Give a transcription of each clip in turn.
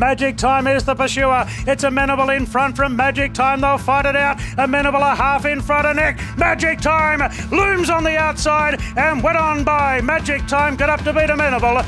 Magic Time is the pursuer. It's Amenable in front from Magic Time. They'll fight it out. Amenable a half in front of Nick. Magic Time looms on the outside and went on by. Magic Time got up to beat Amenable.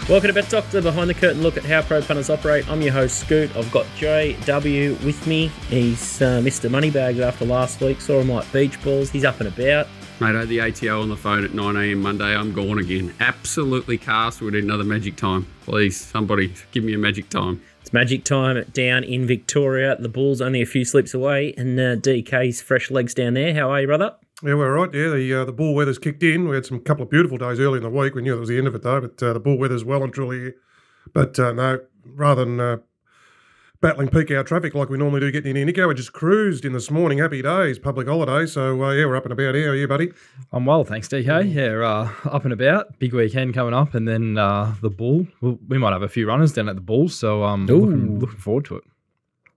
Welcome to Bet Doctor, behind the curtain look at how pro punters operate. I'm your host, Scoot. I've got JW with me. He's Mr. Moneybags after last week. Saw him like beach balls. He's up and about. Mate, I had the ATO on the phone at 9 a.m. Monday. I'm gone again. Absolutely cast. We need another Magic Time. Please, somebody give me a Magic Time. It's Magic Time down in Victoria. The Bulls only a few sleeps away, and DK's fresh legs down there. How are you, brother? Yeah, we're all right. Yeah, the bull weather's kicked in. We had some couple of beautiful days early in the week. We knew it was the end of it though, but the bull weather's well and truly here. But no, rather than battling peak hour traffic like we normally do getting in Nico, we just cruised in this morning. Happy days, public holiday. So yeah, we're up and about here. How are you, buddy? I'm well, thanks, DK. Yeah, up and about. Big weekend coming up, and then the bull. We might have a few runners down at the bull, so looking forward to it.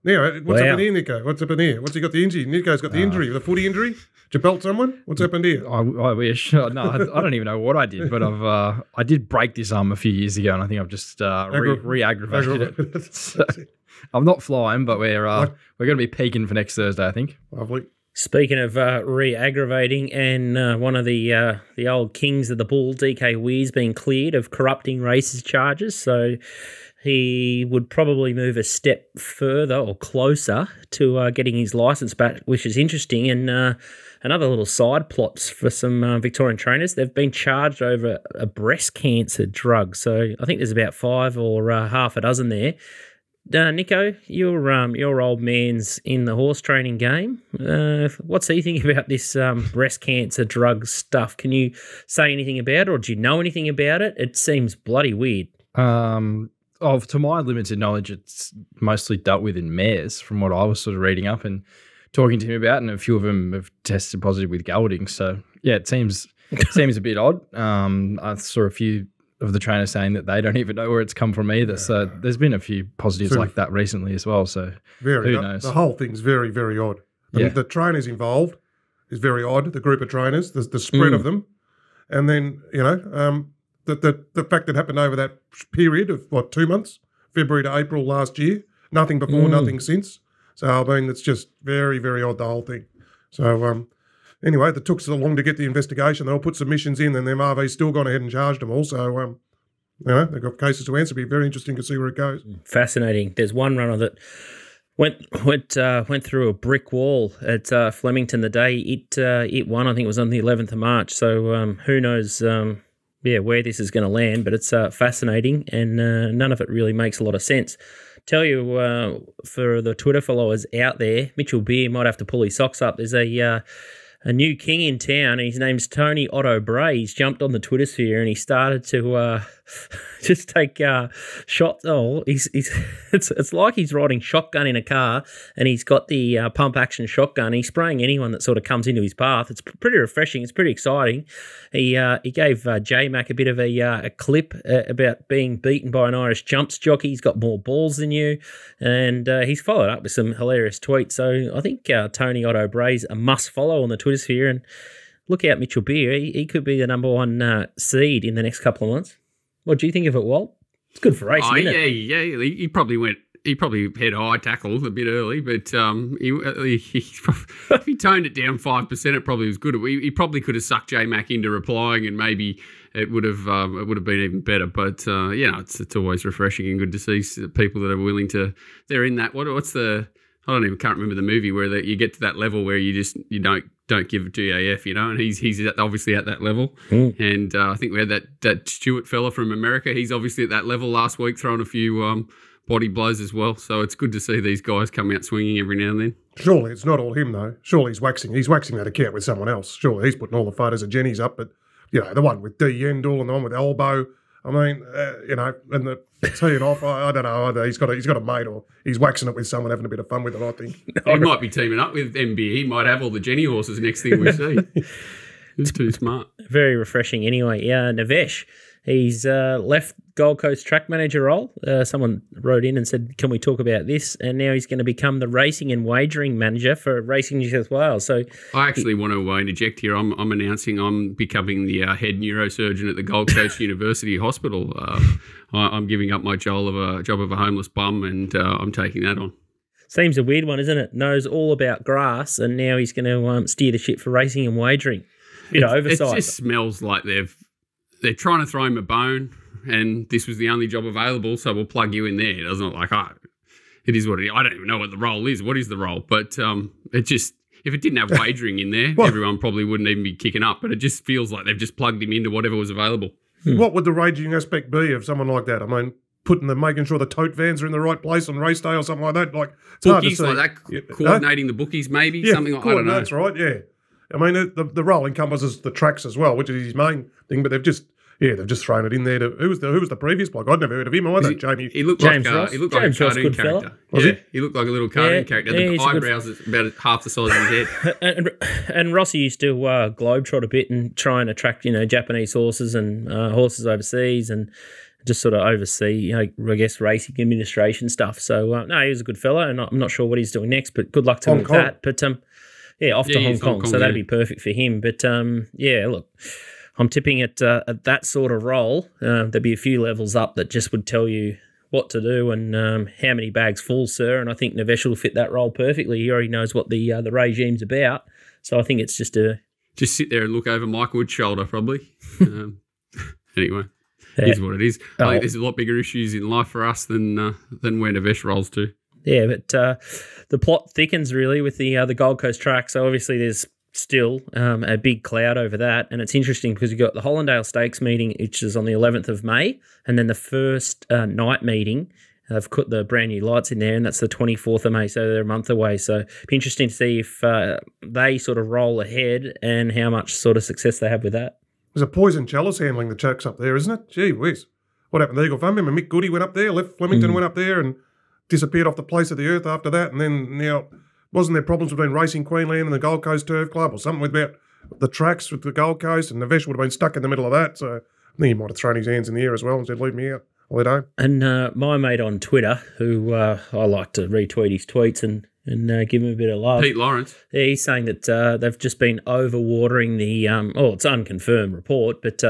Yeah, what's happened here, Nico? What's happened here? What's he got the injury? Nico's got the injury, the footy injury. Did you belt someone? What's happened here? I wish. No, I don't even know what I did, but I did break this arm a few years ago, and I think I've just re-aggravated it. So, I'm not flying, but we're going to be peaking for next Thursday, I think. Lovely. Speaking of re-aggravating, and one of the old kings of the bull, DK Weir's been cleared of corrupting races charges, so he would probably move a step further or closer to getting his licence back, which is interesting. And another little side plots for some Victorian trainers. They've been charged over a breast cancer drug. So I think there's about 5 or half a dozen there. Nico, your old man's in the horse training game. What's he thinking about this breast cancer drug stuff? Can you say anything about it, or do you know anything about it? It seems bloody weird. To my limited knowledge, it's mostly dealt with in mares, from what I was sort of reading up and talking to him about, and a few of them have tested positive with gelding. So yeah, it seems a bit odd. I saw a few of the trainers saying that they don't even know where it's come from either. So there's been a few positives like that recently as well. So who knows? The whole thing's very, very odd. The trainers involved is very odd. The group of trainers, the spread of them, and then the fact that happened over that period of 2 months, February to April last year, nothing before, nothing since. So I mean, it's just very, very odd, the whole thing. So anyway, it took so long to get the investigation. They all put submissions in, and the MRV's still gone ahead and charged them all. So they've got cases to answer. It'll be very interesting to see where it goes. Fascinating. There's one runner that went through a brick wall at Flemington the day it won. I think it was on the 11th of March. So who knows? Where this is going to land, but it's fascinating, and none of it really makes a lot of sense. Tell you, for the Twitter followers out there, Mitchell Beer might have to pull his socks up. There's a new king in town, and his name's Tony Otto Bray. He's jumped on the Twitter sphere, and he started to just take shots. Oh, it's like he's riding shotgun in a car, and he's got the pump action shotgun. He's spraying anyone that sort of comes into his path. It's pretty refreshing. It's pretty exciting. He gave J-Mac a bit of a clip about being beaten by an Irish jumps jockey. He's got more balls than you, and he's followed up with some hilarious tweets. So I think Tony Otto Bray's a must follow on the Twitter sphere, and look out Mitchell Beer. He could be the number one seed in the next couple of months. What do you think of it, Walt? It's good for racing, isn't it? Yeah. He probably had high tackle a bit early, but if he toned it down 5%, it probably was good. He probably could have sucked J-Mac into replying, and maybe it would have been even better. But it's always refreshing and good to see people that are willing to. They're in that. I can't remember the movie where you get to that level where you don't give a GAF, and he's obviously at that level. And I think we had that Stewart fella from America. He's obviously at that level last week, throwing a few body blows as well. So it's good to see these guys come out swinging every now and then. Surely it's not all him though. Surely he's waxing that account with someone else. Surely he's putting all the photos of Jenny's up, but the one with D. Yendall and the one with Elbow. I mean, and the teeing off, I don't know either. He's got a mate, or he's waxing it with someone, having a bit of fun with it, I think. He might be teaming up with MB. He might have all the Jenny horses next thing we see. He's too smart. Very refreshing anyway. Yeah, Navesh He's left Gold Coast track manager role. Someone wrote in and said, can we talk about this? And now he's going to become the racing and wagering manager for Racing New South Wales. So I actually want to interject here. I'm announcing I'm becoming the head neurosurgeon at the Gold Coast University Hospital. I'm giving up my job of a homeless bum, and I'm taking that on. Seems a weird one, isn't it? Knows all about grass, and now he's going to steer the ship for racing and wagering. Oversight. It just smells like they're trying to throw him a bone, and this was the only job available, so we'll plug you in there. It doesn't like, it is what it is. I don't even know what the role is. What is the role? But it just, if it didn't have wagering in there, everyone probably wouldn't even be kicking up. But it just feels like they've just plugged him into whatever was available. What would the wagering aspect be of someone like that? I mean, making sure the tote vans are in the right place on race day or something like that. Like, it's bookies hard to see. like that, coordinating the bookies, maybe something like I don't know. That's right. Yeah, I mean the role encompasses the tracks as well, which is his main thing. But they've just thrown it in there. Who was the previous bloke? I'd never heard of him either. Jamie. He looked James like Ross. he looked like a cartoon character. He looked like a little cartoon character. The eyebrows is about half the size of his head. And Rossi used to globetrot a bit and try and attract Japanese horses and horses overseas and just sort of oversee, I guess, racing administration stuff. So, no, he was a good fella, and I'm not sure what he's doing next, but good luck to him with that. But, off to Hong Kong, so that'd be perfect for him. But, look, I'm tipping at that sort of role. There'd be a few levels up that just would tell you what to do and how many bags full, sir. And I think Navesh will fit that role perfectly. He already knows what the regime's about. So I think it's just just sit there and look over Mike Wood's shoulder, probably. Anyway. It is what it is. I think there's a lot bigger issues in life for us than where Navesh rolls to. Yeah, but the plot thickens really with the Gold Coast track. So obviously there's still a big cloud over that. And it's interesting because you've got the Hollandale Stakes meeting, which is on the 11th of May, and then the first night meeting. They've put the brand new lights in there, and that's the 24th of May, so they're a month away. So it'd be interesting to see if they sort of roll ahead and how much sort of success they have with that. There's a poison chalice handling the tracks up there, isn't it? Gee whiz. What happened to Eagle Farm? Remember Mick Goody went up there, left Flemington went up there and disappeared off the face of the earth after that. And then now, wasn't there problems between Racing Queensland and the Gold Coast Turf Club or something about the tracks with the Gold Coast? And Navesh would have been stuck in the middle of that. So I think he might have thrown his hands in the air as well and said, leave me out. I'll head home. And my mate on Twitter, who I like to retweet his tweets and give him a bit of love. Pete Lawrence. Yeah, he's saying that they've just been overwatering the it's unconfirmed report, but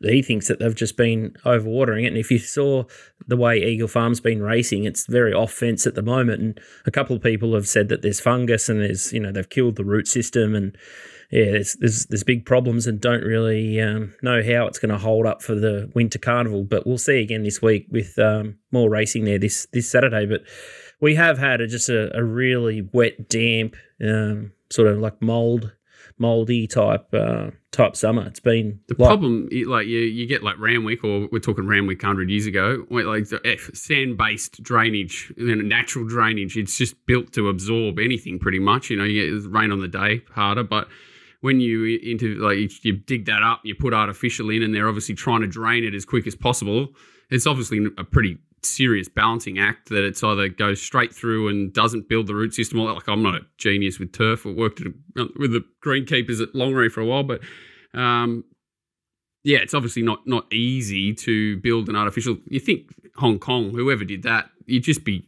he thinks that they've just been overwatering it. And if you saw the way Eagle Farm's been racing, it's very off fence at the moment. And a couple of people have said that there's fungus and there's they've killed the root system and there's big problems and don't really know how it's going to hold up for the winter carnival. But we'll see again this week with more racing there this Saturday. But we have had just a really wet, damp, sort of like mouldy type summer. It's been the problem. Like you get like Randwick, or we're talking Randwick 100 years ago, where like sand-based drainage, natural drainage. It's just built to absorb anything pretty much. You get rain on the day harder, but when you dig that up, you put artificial in, and they're obviously trying to drain it as quick as possible. It's obviously a pretty serious balancing act that it's either goes straight through and doesn't build the root system. Like, I'm not a genius with turf. I worked with the greenkeepers at Longreef for a while, but it's obviously not easy to build an artificial. You think Hong Kong, whoever did that, you'd just be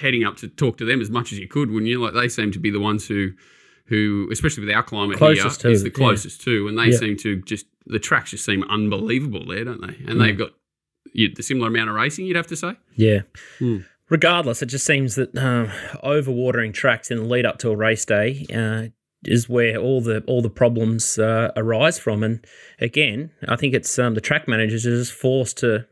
heading up to talk to them as much as you could, wouldn't you? Like, they seem to be the ones who especially with our climate closest here, is the closest to, and they seem to the tracks just seem unbelievable there, don't they? And they've got the similar amount of racing, you'd have to say. Yeah. Regardless, it just seems that overwatering tracks in the lead up to a race day is where all the problems arise from. And again, I think it's the track managers are just forced to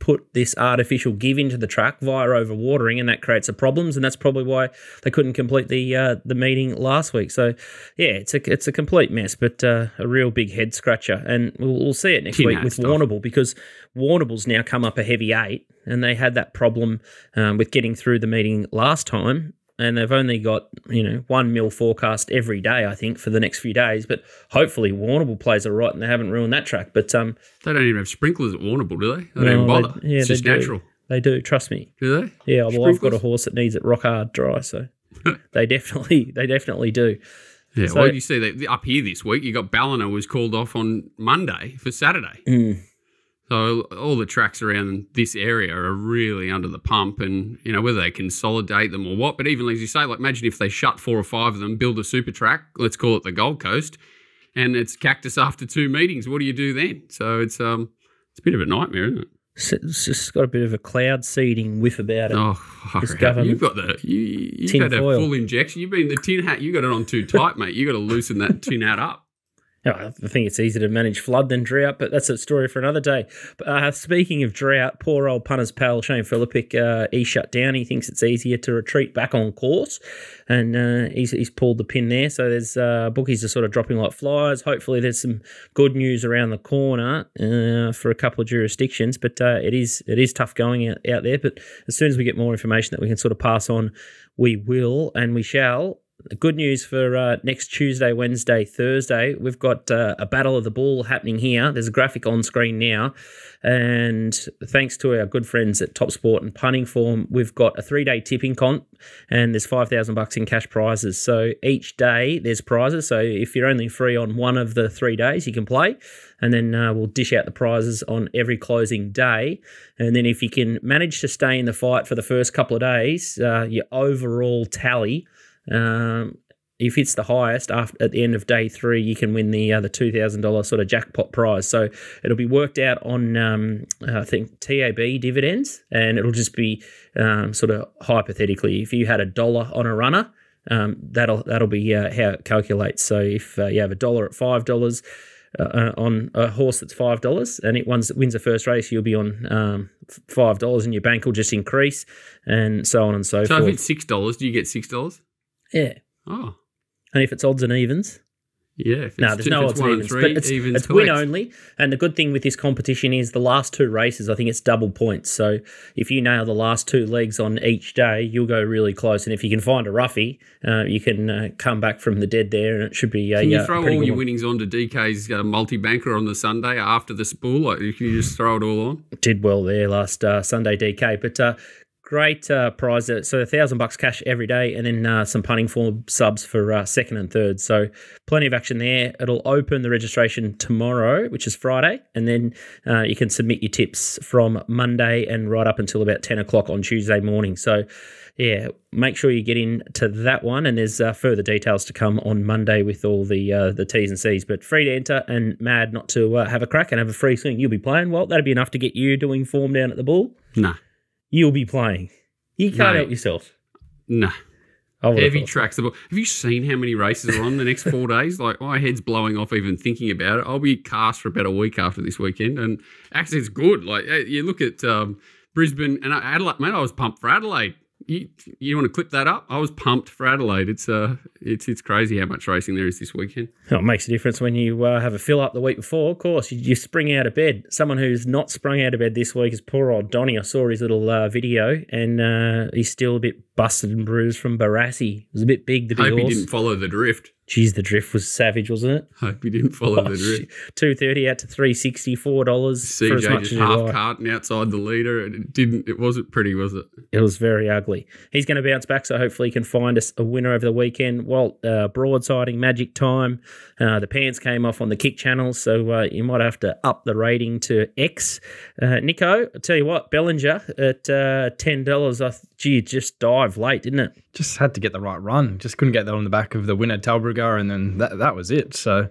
put this artificial give into the track via overwatering, and that creates problems, and that's probably why they couldn't complete the meeting last week. So, it's a complete mess, but a real big head scratcher, and we'll see it next week with Warrnambool, because Warrnambool's now come up a heavy 8, and they had that problem with getting through the meeting last time. And they've only got, 1 mil forecast every day, I think, for the next few days. But hopefully Warrnambool plays all right and they haven't ruined that track. But they don't even have sprinklers at Warrnambool, do they? They don't even bother. It's just natural. They do, trust me. Do they? Yeah, well, I've got a horse that needs it rock hard dry, so they definitely do. Yeah, So- well, you see that up here this week, you got Ballina was called off on Monday for Saturday. So all the tracks around this area are really under the pump, and whether they consolidate them or what. But even as you say, like imagine if they shut 4 or 5 of them, build a super track, let's call it the Gold Coast, and it's cactus after 2 meetings. What do you do then? So it's a bit of a nightmare, isn't it? It's just got a bit of a cloud seeding whiff about it. Oh, This government. you've got you've Tin had a foil. full injection. You've been the tin hat. You got it on too tight, mate. You got to loosen that tin hat up. I think it's easier to manage flood than drought, but that's a story for another day. Speaking of drought, poor old punter's pal Shane Philippic, he shut down. He thinks it's easier to retreat back on course, and he's pulled the pin there. So there's bookies are sort of dropping like flies. Hopefully there's some good news around the corner for a couple of jurisdictions, but it is tough going out there. But as soon as we get more information that we can sort of pass on, we will and we shall. Good news for next Tuesday, Wednesday, Thursday. We've got a Battle of the Bull happening here. There's a graphic on screen now. And thanks to our good friends at TopSport and Punting Form, we've got a 3-day tipping comp and there's $5,000 in cash prizes. So each day there's prizes. So if you're only free on one of the 3 days, you can play. And then we'll dish out the prizes on every closing day. And then if you can manage to stay in the fight for the first couple of days, your overall tally, if it's the highest at the end of day 3, you can win the $2,000 sort of jackpot prize. So it'll be worked out on I think TAB dividends, and it'll just be sort of hypothetically, if you had $1 on a runner, that'll be how it calculates. So if you have $1 at $5 on a horse that's $5, and it wins the first race, you'll be on $5, and your bank will just increase, and so on and so forth. So if it's $6, do you get $6? Yeah. Oh. And if it's odds and evens? Yeah. No, there's no odds and evens. But it's win only. And the good thing with this competition is the last 2 races, I think it's double points. So if you nail the last 2 legs on each day, you'll go really close. And if you can find a roughie, you can come back from the dead there, and it should be Can you throw all your one. winnings onto DK's multi-banker on the Sunday after the spool? Like, can you just throw it all on? Did well there last Sunday, DK. But great prize. So $1,000 cash every day, and then some punting form subs for second and third. So plenty of action there. It'll open the registration tomorrow, which is Friday, and then you can submit your tips from Monday and right up until about 10 o'clock on Tuesday morning. So yeah, make sure you get into that one, and there's further details to come on Monday with all the T's and C's. But free to enter, and mad not to have a crack and have a free swing. You'll be playing. Well, that'll be enough to get you doing form down at the Bull. Nah. You'll be playing. You can't help yourself. Nah. I would've Heavy thought so. tracks. Have you seen how many races are on the next 4 days? Like, my head's blowing off even thinking about it. I'll be cast for about a week after this weekend, and actually it's good. Like, you look at Brisbane and Adelaide. Mate, I was pumped for Adelaide. You want to clip that up? I was pumped for Adelaide. It's crazy how much racing there is this weekend. Oh, it makes a difference when you have a fill up the week before. Of course, you spring out of bed. Someone who's not sprung out of bed this week is poor old Donny. I saw his little video, and he's still a bit busted and bruised from Barassi. It was a bit big, the big Hope horse. he didn't follow the drift. Jeez, the drift was savage, wasn't it? Hope he didn't follow the drift. $2.30 out to $3.60, $4 for as CJ much just as you half like. carting outside the leader, and it wasn't pretty, was it? It was very ugly. He's going to bounce back, so hopefully he can find us a winner over the weekend. Walt, broadsiding, magic time. The pants came off on the kick channel, so you might have to up the rating to X. Nico, I tell you what, Bellinger at $10, gee, it just dived late, didn't it? Just had to get the right run. Just couldn't get that on the back of the winner, Talbrugger, and then that was it. So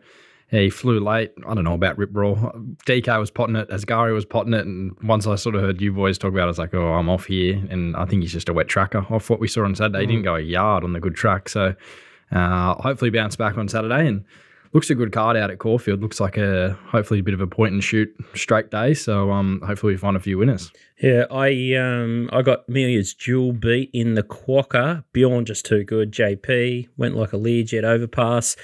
yeah, he flew late. I don't know about Rip Raw. DK was potting it. Asghari was potting it. And once I sort of heard you boys talk about it, I was like, oh, I'm off here. And I think he's just a wet tracker off what we saw on Saturday. He didn't go a yard on the good track. So hopefully bounce back on Saturday. And looks a good card out at Caulfield. Looks like hopefully a bit of a point and shoot straight day. So hopefully we find a few winners. Yeah, I got Amelia's dual beat in the Quokka. Bjorn just too good. JP went like a Learjet overpass.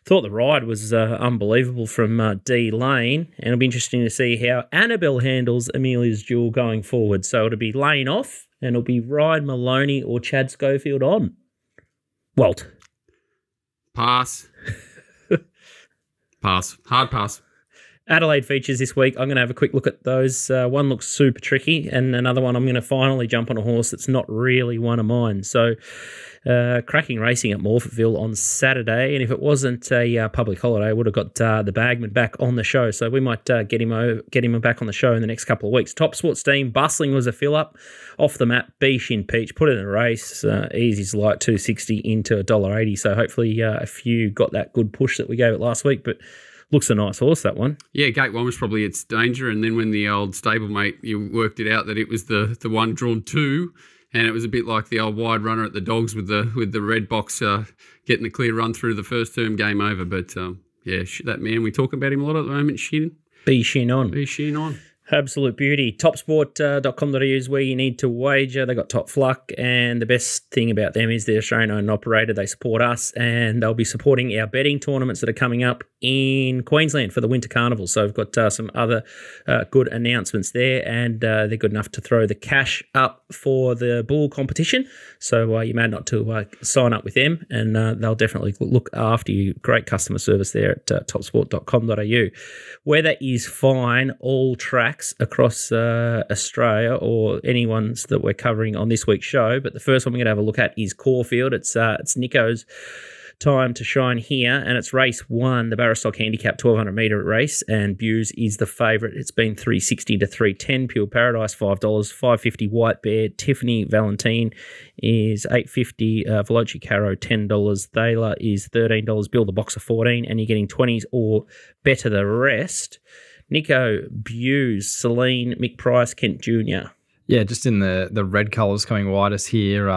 Thought the ride was unbelievable from D Lane, and it'll be interesting to see how Annabelle handles Amelia's duel going forward. So it'll be Lane off, and it'll be Ryan Maloney or Chad Schofield on. Walt. Pass. Pass. Hard pass. Adelaide features this week. I'm going to have a quick look at those. One looks super tricky, and another one I'm going to finally jump on a horse that's not really one of mine. So, cracking racing at Morphettville on Saturday, and if it wasn't a public holiday, I would have got the bagman back on the show. So we might get him back on the show in the next couple of weeks. TopSport Steam, Bustling was a fill-up. Off the map, Beesh in Peach, put it in a race. Easy as light, $2.60 into $1.80. So hopefully a few got that good push that we gave it last week, but looks a nice horse, that one. Yeah, Gate 1 was probably its danger, and then when the old stablemate, you worked it out that it was the one drawn 2, and it was a bit like the old wide runner at the Dogs with the red box getting the clear run through the first term, game over. But, that man, we talk about him a lot at the moment, Shin. Be Shin on. Be Shin on. Absolute beauty. Topsport.com.au is where you need to wager. They got Top Fluck, and the best thing about them is they're Australian-owned and operated. They support us, and they'll be supporting our betting tournaments that are coming up in Queensland for the Winter Carnival. So we've got some other good announcements there, and they're good enough to throw the cash up for the bull competition. So you may not to sign up with them, and they'll definitely look after you. Great customer service there at topsport.com.au. Weather is fine all tracks across Australia, or any ones that we're covering on this week's show. But the first one we're going to have a look at is Caulfield. It's Nico's time to shine here, and it's race 1, the Barrow-Stock Handicap 1200 metre race, and Buse is the favourite. It's been $3.60 to $3.10. Pure Paradise $5, $5.50 White Bear. Tiffany Valentine is $8.50. Veloci Caro $10. Thaler is $13. Bill the Boxer $14, and you're getting 20s or better the rest. Nico, Buse, Celine, Mick Price, Kent Jr. Yeah, just in the red colours coming widest here.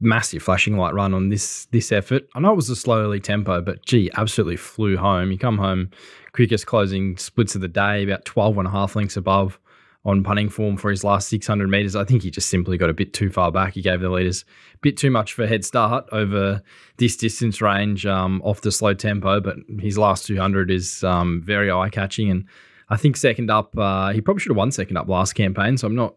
Massive flashing light run on this effort. I know it was a slow early tempo, but gee, absolutely flew home. You come home quickest closing splits of the day, about 12.5 lengths above on punting form for his last 600 metres. I think he just simply got a bit too far back. He gave the leaders a bit too much of a head start over this distance range off the slow tempo, but his last 200 is very eye-catching. And I think second up, he probably should have won second up last campaign, so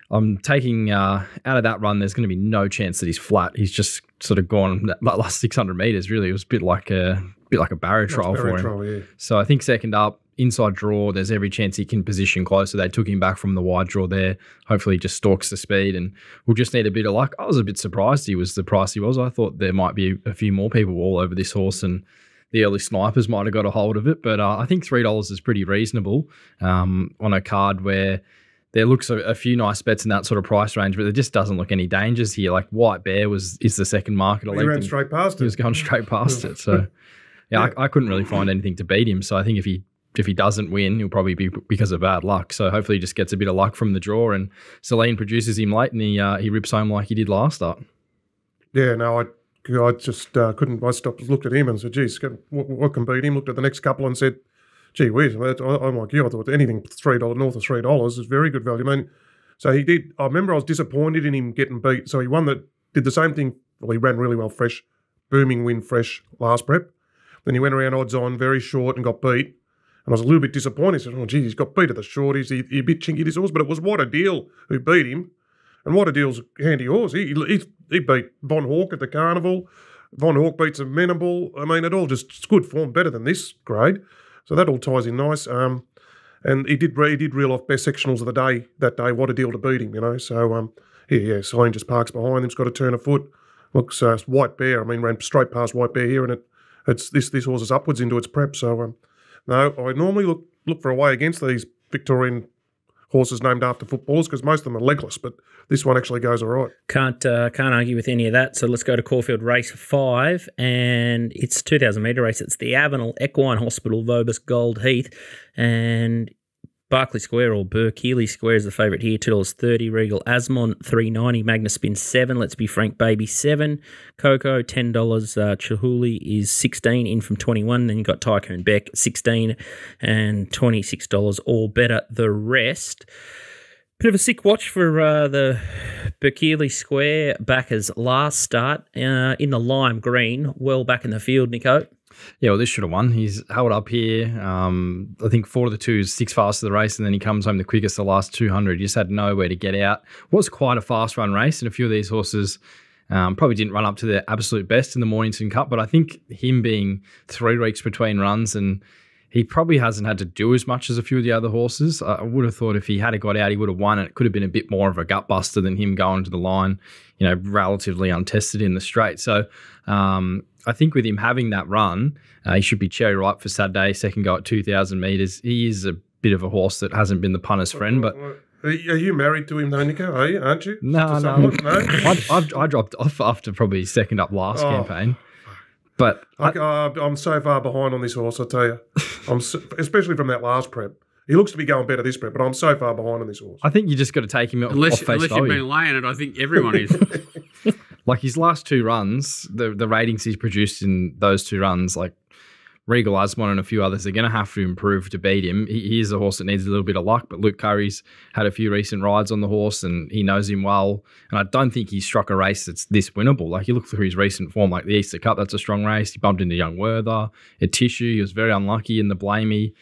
I'm taking out of that run, there's going to be no chance that he's flat. He's just sort of gone that last 600 metres, really. It was a bit like a barrow trial for him. Yeah. So I think second up, inside draw, there's every chance he can position closer. They took him back from the wide draw there. Hopefully he just stalks the speed, and we'll just need a bit of luck. I was a bit surprised he was the price he was. I thought there might be a few more people all over this horse, and the early snipers might have got a hold of it. But I think $3 is pretty reasonable on a card where there looks a few nice bets in that sort of price range, but there just doesn't look any dangers here. Like White Bear is the second market. He ran straight past it. He was going straight past it. So yeah. I couldn't really find anything to beat him. So I think if he doesn't win, he'll probably be because of bad luck. So hopefully he just gets a bit of luck from the draw, and Celine produces him late, and he rips home like he did last start. Yeah, no, I just couldn't. I looked at him and said, geez, what can beat him? Looked at the next couple and said, gee whiz, I'm like you. I thought anything $3 north of $3 is very good value. I mean, so he did. I remember I was disappointed in him getting beat. So he won did the same thing. Well, he ran really well fresh, booming win fresh last prep. Then he went around odds on, very short, and got beat. And I was a little bit disappointed. I said, oh, geez, he's got beat at the shorties. He a bit chinky, this horse. But it was What a Deal who beat him. And What a Deal's a handy horse. He beat Von Hawk at the Carnival. Von Hawk beats Amenable. I mean, it's good form, better than this grade. So that all ties in nice. And he did reel off best sectionals of the day that day. What a Deal to beat him, you know. So, Celine just parks behind him. He's got to turn a foot. Looks White Bear. I mean, ran straight past White Bear here, and it's this horse is upwards into its prep. So, no, I normally look for a way against these Victorian horses named after footballers because most of them are legless, but this one actually goes all right. Can't argue with any of that. So let's go to Caulfield race 5, and it's a 2,000 metre race. It's the Avenel Equine Hospital VOBIS Gold Heath, and Berkeley Square or Berkeley Square is the favourite here, $2.30. Regal Asmon $3.90. Magnus Spin $7. Let's Be Frank Baby $7. Coco $10. Chihuly is $16 in from 21. Then you've got Tycoon Beck $16 and $26 or better the rest. Bit of a sick watch for the Berkeley Square backers last start in the lime green, well back in the field, Nico. Yeah, well, this should have won. He's held up here. I think 4 of the 2 is 6 fast of the race, and then he comes home the quickest the last 200. He just had nowhere to get out. Was quite a fast run race, and a few of these horses probably didn't run up to their absolute best in the Mornington Cup, but I think him being 3 weeks between runs and he probably hasn't had to do as much as a few of the other horses. I would have thought if he had got out, he would have won. It could have been a bit more of a gut buster than him going to the line, relatively untested in the straight. So I think with him having that run, he should be cherry ripe for Saturday, second go at 2,000 metres. He is a bit of a horse that hasn't been the punter's friend, but... Are you married to him, though, Nico? Aren't you? No. I dropped off after probably second up last campaign. But I'm so far behind on this horse, I tell you. Especially from that last prep. He looks to be going better this prep, but I'm so far behind on this horse. I think you just got to take him unless off face you've value. been laying it. I think everyone is. Like his last two runs, the ratings he's produced in those two runs, like Regal Asmon and a few others, are going to have to improve to beat him. He is a horse that needs a little bit of luck, but Luke Curry's had a few recent rides on the horse and he knows him well. And I don't think he's struck a race that's this winnable. Like you look through his recent form, like the Easter Cup, that's a strong race. He bumped into Young Werther. At Tissue, he was very unlucky in the Blamey.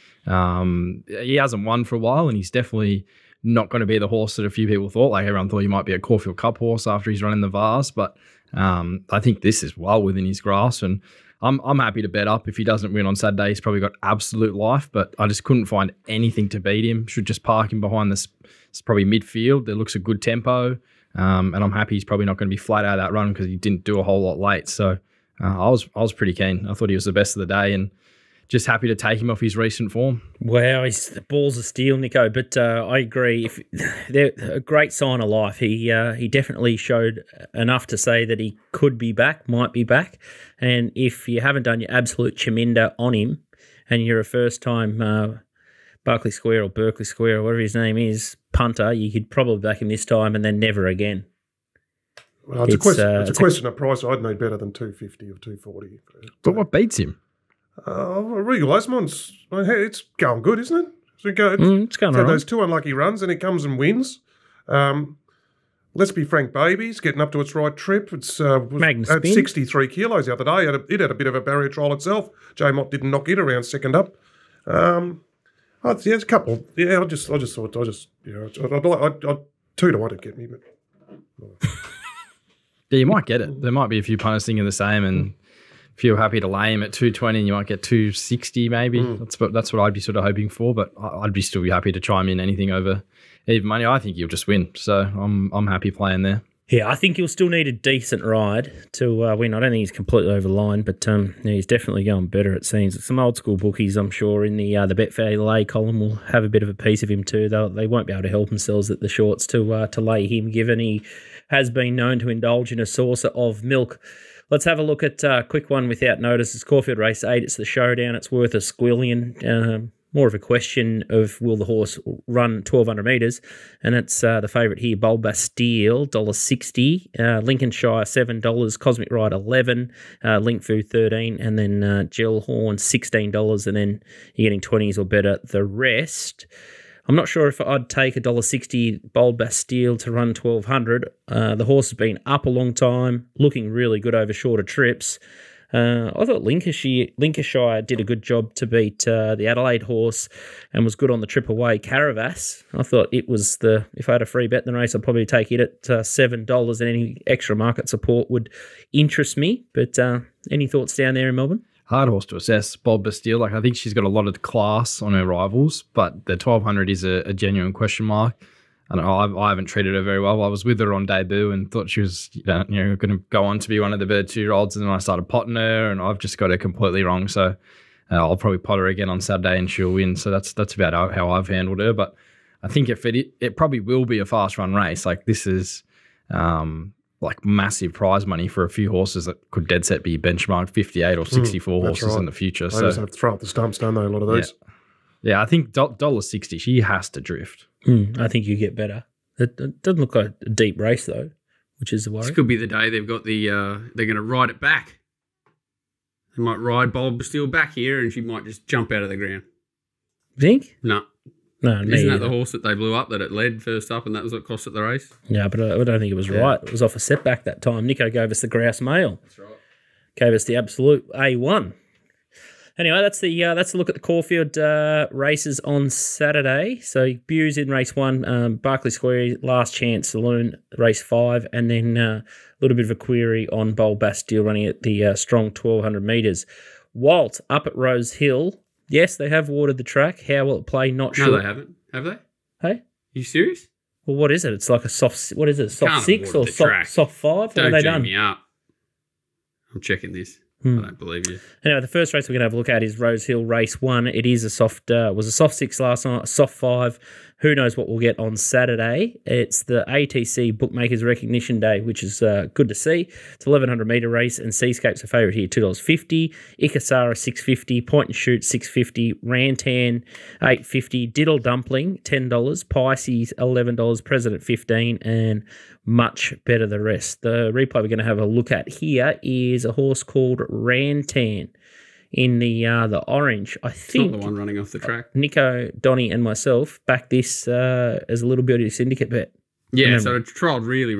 He hasn't won for a while and he's definitely not going to be the horse that a few people thought. Like everyone thought he might be a Caulfield Cup horse after he's running the Vars, but I think this is well within his grasp, and I'm happy to bet up. If he doesn't win on Saturday, he's probably got absolute life, but I just couldn't find anything to beat him. Should just park him behind this. It's probably midfield. There looks a good tempo, and I'm happy he's probably not going to be flat out of that run because he didn't do a whole lot late. So I was pretty keen. I thought he was the best of the day, and just happy to take him off his recent form. Wow, the balls of steel, Nico. But I agree. They're a great sign of life. He definitely showed enough to say that he could be back, might be back. And if you haven't done your absolute chiminder on him, and you're a first-time Berkeley Square or Berkeley Square or whatever his name is, punter, you could probably back him this time and then never again. Well, it's a question of price. I'd need better than 250 or 240. But what beats him? Regal Asmon's, it's going good, isn't it? It's going all right. Those two unlucky runs, and it comes and wins. Let's be frank, baby's getting up to its right trip. It's at 63 kilos the other day. It had a bit of a barrier trial itself. J Mott didn't knock it around second up. It's a couple. Yeah, I just thought, 2 to 1 to get me, but yeah, you might get it. There might be a few punters thinking the same, and if you're happy to lay him at 220, you might get 260 maybe. That's what I'd be sort of hoping for, but I'd still be happy to chime in anything over even money. I think he'll just win, so I'm happy playing there. Yeah, I think he'll still need a decent ride to win. I don't think he's completely over the line, but he's definitely going better, it seems. Some old school bookies, I'm sure, in the Betfair lay column will have a bit of a piece of him too. They won't be able to help themselves at the shorts to lay him, given he has been known to indulge in a saucer of milk. Let's have a look at a quick one without notice. It's Caulfield Race 8. It's the Showdown. It's worth a squillion. More of a question of will the horse run 1,200 metres. And it's the favourite here, Bold Bastille, $1.60. Lincolnshire, $7. Cosmic Ride, $11. Link Food, $13. And then Gel Horn, $16. And then you're getting 20s or better the rest. I'm not sure if I'd take $1.60 Bold Bastille to run 1,200. The horse has been up a long time, looking really good over shorter trips. I thought Lincolnshire did a good job to beat the Adelaide horse and was good on the trip away, Caravas. I thought it was if I had a free bet in the race, I'd probably take it at $7, and any extra market support would interest me. But any thoughts down there in Melbourne? Hard horse to assess, Bold Bastille. I think she's got a lot of class on her rivals, but the 1,200 is a genuine question mark. I don't know, I haven't treated her very well. I was with her on debut and thought she was going to go on to be one of the better 2-year-olds, and then I started potting her, and I've just got her completely wrong. So I'll probably pot her again on Saturday and she'll win. So that's about how I've handled her. But I think it probably will be a fast run race. Like this is massive prize money for a few horses that could dead set be benchmarked 58 or 64 horses in the future. They just have to throw up the stumps, don't they, a lot of these? Yeah, I think $1.60, she has to drift. I think you get better. It doesn't look like a deep race, though, which is the worry. This could be the day they've got they're going to ride it back. They might ride Bold Bastille back here and she might just jump out of the ground. Think? No. Isn't that the horse that they blew up, that it led first up, and that was what cost it the race? Yeah, but I don't think it was right. It was off a setback that time. Nico gave us the grouse mail. That's right. Gave us the absolute A1. Anyway, that's the look at the Caulfield races on Saturday. So Bewes in race 1, Berkeley Square, Last Chance Saloon, race 5, and then a little bit of a query on Bold Bastille running at the strong 1,200 metres. Walt up at Rosehill, Yes, they have watered the track. How will it play? Not sure. No, they haven't. Have they? Hey? You serious? Well, what is it? It's like a soft, what is it, soft Can't 6 water or the track. soft 5? What Don't have they G done? me up. I'm checking this. I don't believe you. Anyway, the first race we're going to have a look at is Rosehill Race 1. It is was a soft 6 last night, a soft 5. Who knows what we'll get on Saturday? It's the ATC Bookmakers Recognition Day, which is good to see. It's a 1,100 metre race, and Seascape's a favourite here, $2.50. Ikasara, $6.50. Point and Shoot, $6.50. Rantan, $8.50. Diddle Dumpling, $10. Pisces, $11. President, $15. And much better the rest. The replay we're going to have a look at here is a horse called Rantan in the orange. I think It's not the one running off the track. Nico, Donnie, and myself backed this as a Little Birdie syndicate bet. Yeah, so it trialled really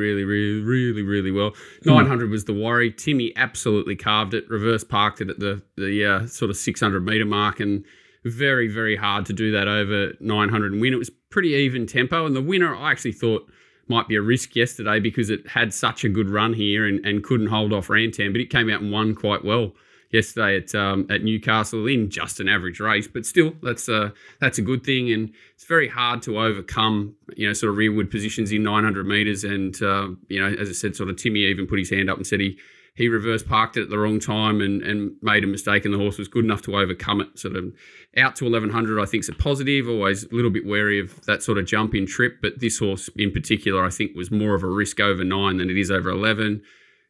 well. 900 was the worry. Timmy absolutely carved it, reverse parked it at the sort of 600 metre mark, and very, very hard to do that over 900 and win. It was pretty even tempo, and the winner I actually thought might be a risk yesterday because it had such a good run here and couldn't hold off Rantan, but it came out and won quite well yesterday at Newcastle in just an average race, but still that's a good thing, and it's very hard to overcome sort of rearward positions in 900 metres, and as I said, sort of Timmy even put his hand up and said he reverse parked it at the wrong time and made a mistake, and the horse was good enough to overcome it. Sort of out to 1100 I think is a positive, always a little bit wary of that sort of jump in trip, but this horse in particular I think was more of a risk over 9 than it is over 11.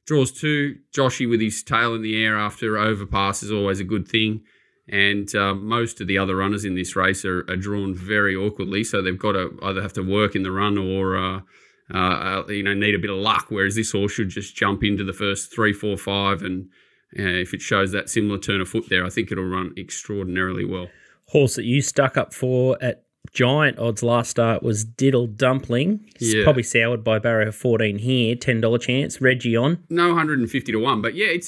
Draws 2, Joshy with his tail in the air after overpass is always a good thing. And most of the other runners in this race are drawn very awkwardly, so they've got to either have to work in the run or need a bit of luck, whereas this horse should just jump into the first 3, 4, 5, and if it shows that similar turn of foot there, I think it'll run extraordinarily well. Horse that you stuck up for at giant odds last start was Diddle Dumpling. It's probably soured by barrier 14 here, $10 chance. Reggie on. No, 150 to 1, but yeah, it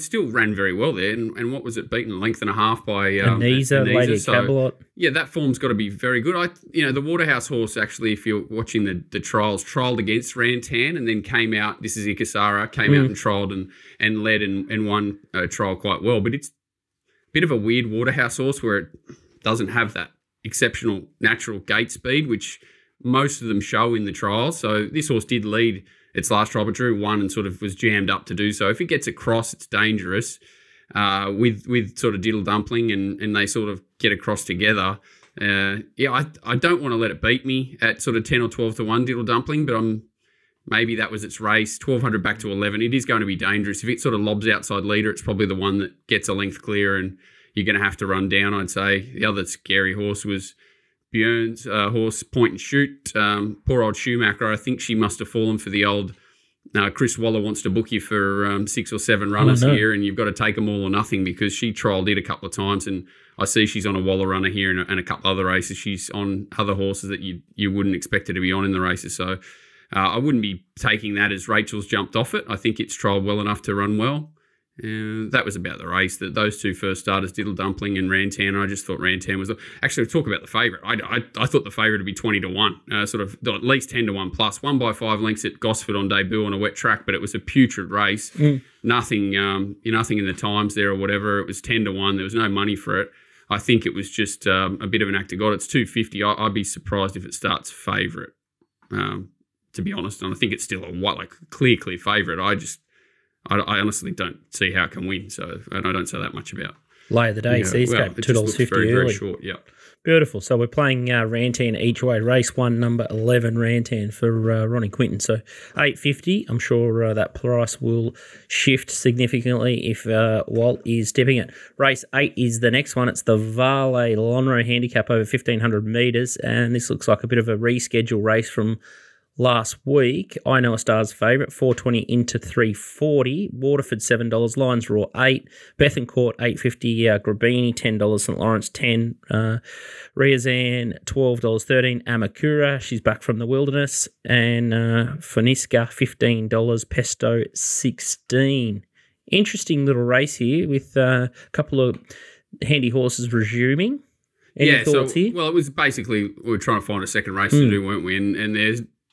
still ran very well there. And what was it, beaten a length and a half by Anisa, Lady Cabalot. Yeah, that form's got to be very good. The Waterhouse horse actually, if you're watching the trials, trialled against Rantan and then came out. This is Ikasara, came out and trialled and led and won a trial quite well. But it's a bit of a weird Waterhouse horse where it doesn't have that exceptional natural gate speed, which most of them show in the trials. So this horse did lead its last trial, but drew 1 and sort of was jammed up to do so. If it gets across, it's dangerous with sort of Diddle Dumpling and they sort of get across together. I don't want to let it beat me at sort of 10 or 12 to 1 Diddle Dumpling, but maybe that was its race. 1,200 back to 11. It is going to be dangerous. If it sort of lobs outside leader, it's probably the one that gets a length clear and you're going to have to run down, I'd say. The other scary horse was Björn's horse, Point and Shoot. Poor old Schumacher. I think she must have fallen for the old Chris Waller wants to book you for 6 or 7 runners here, and you've got to take them all or nothing, because she trialled it a couple of times, and I see she's on a Waller runner here and a couple other races. She's on other horses that you wouldn't expect her to be on in the races. So I wouldn't be taking that as Rachel's jumped off it. I think it's trialled well enough to run well. That was about the race. That those two first starters, Diddle Dumpling and Rantan. I just thought Rantan was actually. Talk about the favourite. I thought the favourite would be 20 to 1, sort of at least 10 to 1 plus. 1 by 5 lengths at Gosford on debut on a wet track, but it was a putrid race. Nothing in the times there or whatever. It was 10 to 1. There was no money for it. I think it was just a bit of an act of God. It's 250. I'd be surprised if it starts favourite, to be honest. And I think it's still a clear favourite. I honestly don't see how it can win, and I don't say that much about. Lay of the day, Seascape, $2.50 very, early. very short, yeah. Beautiful. So we're playing Rantan each way. Race 1, number 11, Rantan for Ronnie Quinton. So $8.50. I'm sure that price will shift significantly if Walt is tipping it. Race 8 is the next one. It's the Vale Lonhro Handicap over 1,500 metres, and this looks like a bit of a reschedule race from last week. I Know a Star's favourite, 420 into 340. Waterford, $7. Lions Raw, 8. Bethencourt, $8.50. Grabini, $10. St Lawrence, 10. Riazan, $12.13. Amakura, she's back from the wilderness. And Foniska, $15. Pesto, $16. Interesting little race here with a couple of handy horses resuming. Any thoughts here? Well, it was basically we were trying to find a second race to do, weren't we? And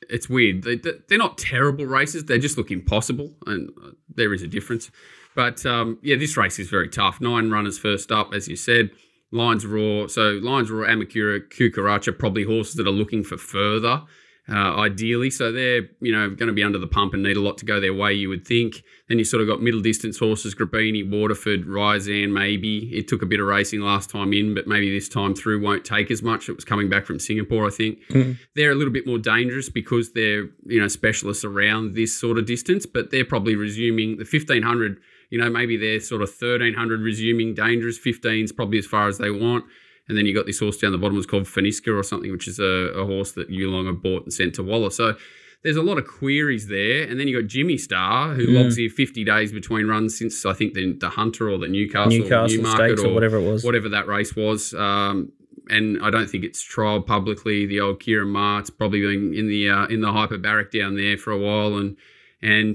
it's weird. They're not terrible races. They just look impossible, and there is a difference. But, this race is very tough. 9 runners first up, as you said. Lions Roar. So Lions Roar, Amakura, Kukaracha, probably horses that are looking for further, ideally. So they're, going to be under the pump and need a lot to go their way, you would think. Then you sort of got middle distance horses, Grabini, Waterford, Ryzan, maybe. It took a bit of racing last time in, but maybe this time through won't take as much. It was coming back from Singapore, I think. They're a little bit more dangerous because they're, specialists around this sort of distance, but they're probably resuming the 1,500. Maybe they're sort of 1,300 resuming dangerous. 15's probably as far as they want. And then you got this horse down the bottom, it's called Faniska or something, which is a horse that Yulong have bought and sent to Waller. So there's a lot of queries there. And then you got Jimmy Star, who logs here 50 days between runs since, I think, the Hunter or the Newcastle Newmarket Stakes or whatever it was. Whatever that race was. And I don't think it's trialled publicly. The old Kieran Ma, it's probably been in the hyperbaric down there for a while. And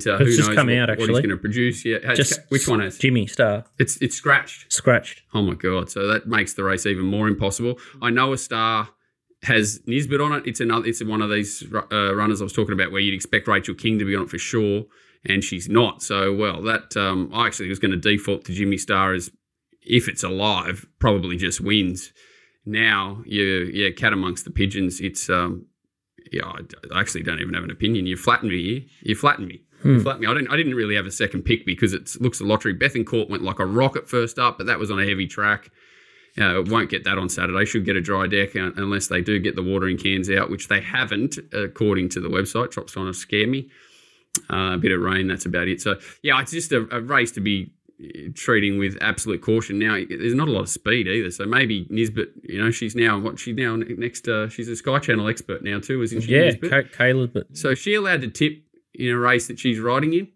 who knows what he's going to produce. Yeah, which one has? Jimmy Star. It's scratched. Scratched. Oh, my God. So that makes the race even more impossible. I know a Star has Nisbet on it. It's one of these runners I was talking about where you'd expect Rachel King to be on it for sure, and she's not. So, that I actually was going to default to Jimmy Star as, if it's alive, probably just wins. Now, cat amongst the pigeons. It's I actually don't even have an opinion. You flattened me here. You flattened me. You flattened me. I didn't really have a second pick because it looks a lottery. Bethencourt went like a rocket first up, but that was on a heavy track. It won't get that on Saturday. Should get a dry deck unless they do get the watering cans out, which they haven't, according to the website. Top's trying to scare me. A bit of rain, that's about it. So, it's just a race to be treating with absolute caution. Now, there's not a lot of speed either. So maybe Nisbet, she's now next, she's a Sky Channel expert now too, isn't she? Yeah, Caleb. So is she allowed to tip in a race that she's riding in?